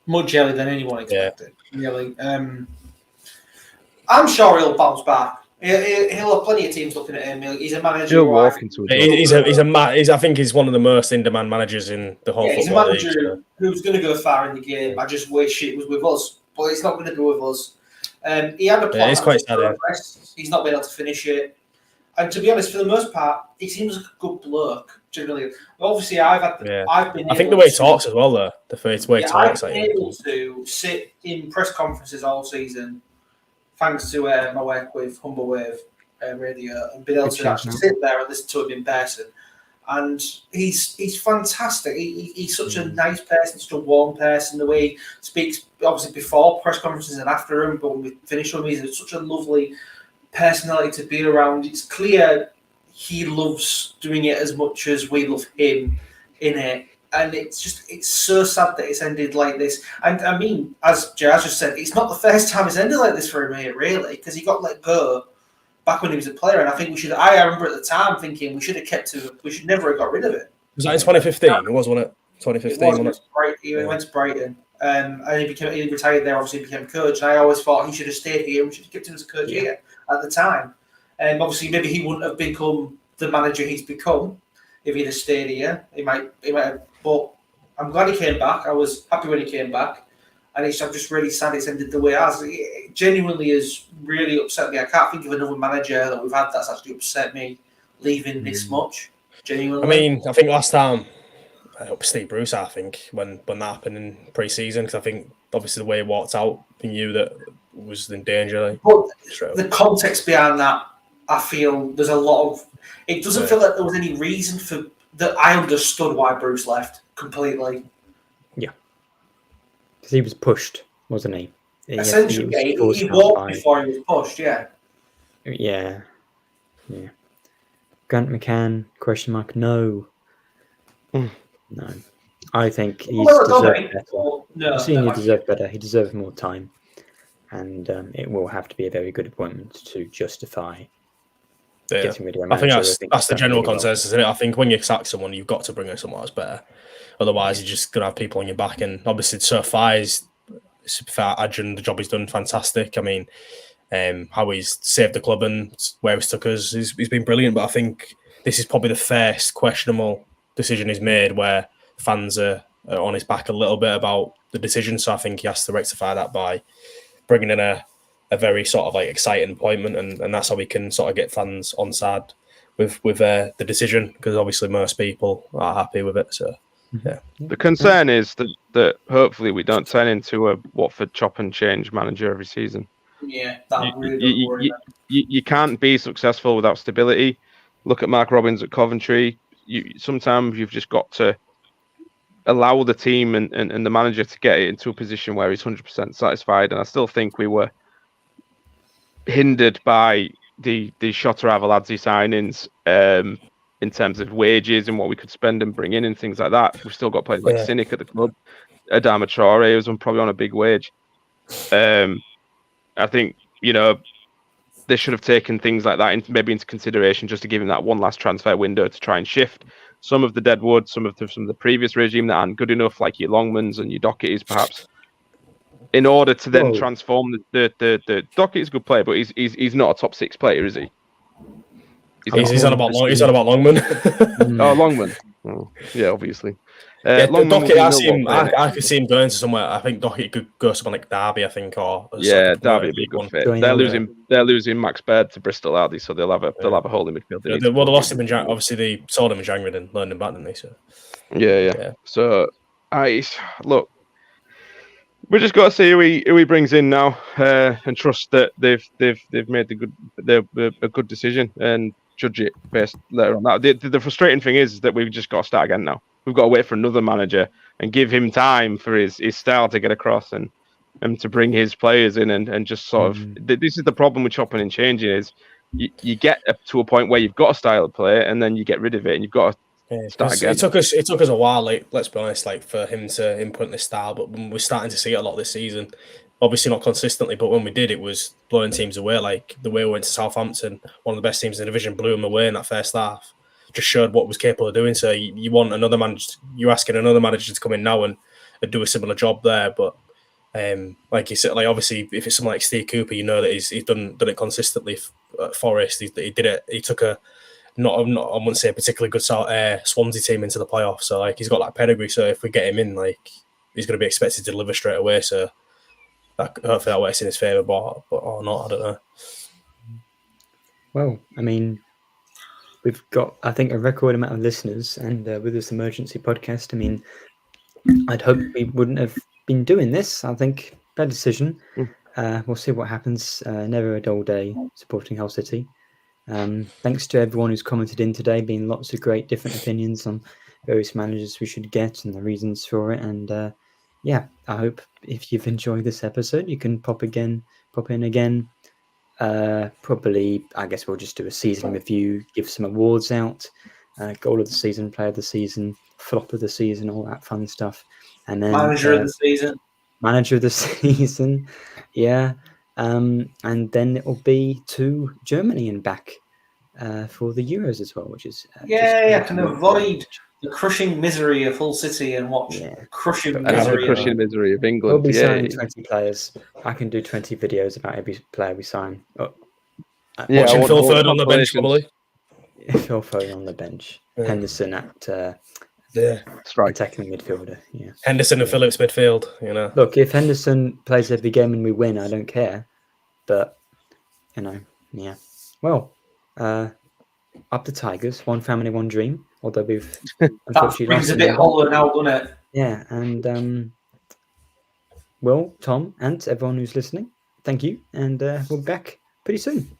More jelly than anyone expected. Yeah. Really. I'm sure he'll bounce back. He'll have plenty of teams looking at him. He's a manager. I think he's one of the most in-demand managers in the whole football league. He's a manager who's going to go far in the game. I just wish it was with us, but it's not going to be with us. He had a plan. It's quite sad. He's not been able to finish it. And to be honest, for the most part, he seems like a good bloke. Generally, obviously, I've been. I think the way he talks as well, though, the way he talks. I've been able to sit in press conferences all season, thanks to my work with Humble Wave Radio, and been able to actually sit there and listen to him in person. And he's fantastic. He's such a nice person, such a warm person. The way he speaks, obviously before press conferences and after them, but when we finish them, he's such a lovely personality to be around. It's clear he loves doing it as much as we love him in it. And it's so sad that it's ended like this. And I mean, as Jazz just said, it's not the first time it's ended like this for him here, really, because he got let go back when he was a player. And I think I remember at the time thinking we should never have got rid of it. Was that in 2015? It was, wasn't it? 2015, wasn't it? He went to Brighton. And he retired there, obviously became coach. And I always thought he should have stayed here. We should have kept him as coach here at the time. And obviously, maybe he wouldn't have become the manager he's become if he'd have stayed here. He might have. But I'm glad he came back. I was happy when he came back. And I'm just really sad it's ended the way it has. It genuinely has really upset me. I can't think of another manager that we've had that's actually upset me leaving this much. Genuinely. I mean, I think last time, Steve Bruce, I think, when that happened in pre-season, because I think obviously the way he walked out, he knew that was in danger. But the context behind that, I feel there's a lot of. It doesn't feel like there was any reason for that. I understood why Bruce left completely. Yeah, because he was pushed, wasn't he? Essentially, he walked before he was pushed. Yeah. Yeah. Grant McCann, question mark, no. Mm. No. I think he's Well, deserved Tommy, better. or- no, Senior no, deserved better. He deserves more time. And it will have to be a very good appointment to justify getting rid of a I think manager. that's the done general really well. consensus, isn't it? I think when you sack someone, you've got to bring in someone that's better. Otherwise, you're just gonna have people on your back. And obviously, so far, Adrian, the job he's done fantastic. I mean, how he's saved the club and where he's took us, he's been brilliant. But I think this is probably the first questionable decision he's made where fans are on his back a little bit about the decision. So I think he has to rectify that by bringing in a very sort of like exciting appointment, and that's how we can sort of get fans on side with the decision, because obviously most people are happy with it. So yeah, The concern is that hopefully we don't turn into a Watford chop and change manager every season. yeah, that really does worry me. You can't be successful without stability. Look at Mark Robbins at Coventry. Sometimes you've just got to allow the team and the manager to get it into a position where he's 100% satisfied. And I still think we were hindered by the Shota Avaladze signings in terms of wages and what we could spend and bring in and things like that. We've still got players like Cynic at the club. Adama Traore was probably on a big wage. I think, they should have taken things like that into consideration, just to give him that one last transfer window to try and shift some of the deadwood, some of the previous regime that aren't good enough, like your Longmans and your Dochertys, perhaps, in order to then transform the Docherty's a good player, but he's not a top 6 player, is he? He's on about Longman. Oh, Longman. Oh, yeah, obviously. Docherty, I could see him going to somewhere. I think Docherty could go somewhere like Derby, I think, or Derby would be a good fit. They're losing Max Baird to Bristol, aren't they? So they'll have a hole in midfield. They lost him in January. Obviously, they sold him in January and loaned him back, didn't they? So yeah. So look, we just got to see who he brings in now, and trust that they've made a good decision and judge it based later on that. The frustrating thing is that we've just got to start again now. We've got to wait for another manager and give him time for his style to get across and to bring his players in and just sort of. This is the problem with chopping and changing is you get up to a point where you've got a style of play and then you get rid of it and you've got to start again. It took us a while, like, let's be honest, like, for him to input this style, but we're starting to see it a lot this season. Obviously not consistently, but when we did, it was blowing teams away. Like the way we went to Southampton, one of the best teams in the division, blew them away in that first half. Just showed what was capable of doing. So you want another manager, you're asking another manager to come in now and do a similar job there. But like you said, like obviously if it's someone like Steve Cooper, you know that he's done it consistently at Forest. He did it. He took I wouldn't say a particularly good Swansea team into the playoffs. So like he's got that pedigree. So if we get him in, like he's going to be expected to deliver straight away. So hopefully that works in his favour, but or not, I don't know. Well, I mean, we've got, I think, a record amount of listeners, and with this emergency podcast, I mean, I'd hope we wouldn't have been doing this. I think bad decision. We'll see what happens. Never a dull day supporting Hull City. Thanks to everyone who's commented in today, been lots of great different opinions on various managers we should get and the reasons for it. And yeah, I hope if you've enjoyed this episode, you can pop in again. Probably, I guess we'll just do a season review, give some awards out, goal of the season, player of the season, flop of the season, all that fun stuff. And then manager of the season, yeah. And then it will be to Germany and back for the Euros as well, which is I can avoid the crushing misery of Hull City and watch the crushing misery of England. We'll be signing 20 players. I can do 20 videos about every player we sign. Watching Phil Foden on the bench, probably. Phil Foden on the bench. Henderson at attacking midfielder. Yeah. Henderson and Phillips midfield. You know. Look, if Henderson plays every game and we win, I don't care. But yeah. Well, up the Tigers. One family, one dream. Although we've unfortunately that brings a bit hollow now, doesn't it? Yeah, and Will, Tom, and everyone who's listening, thank you, and we'll be back pretty soon.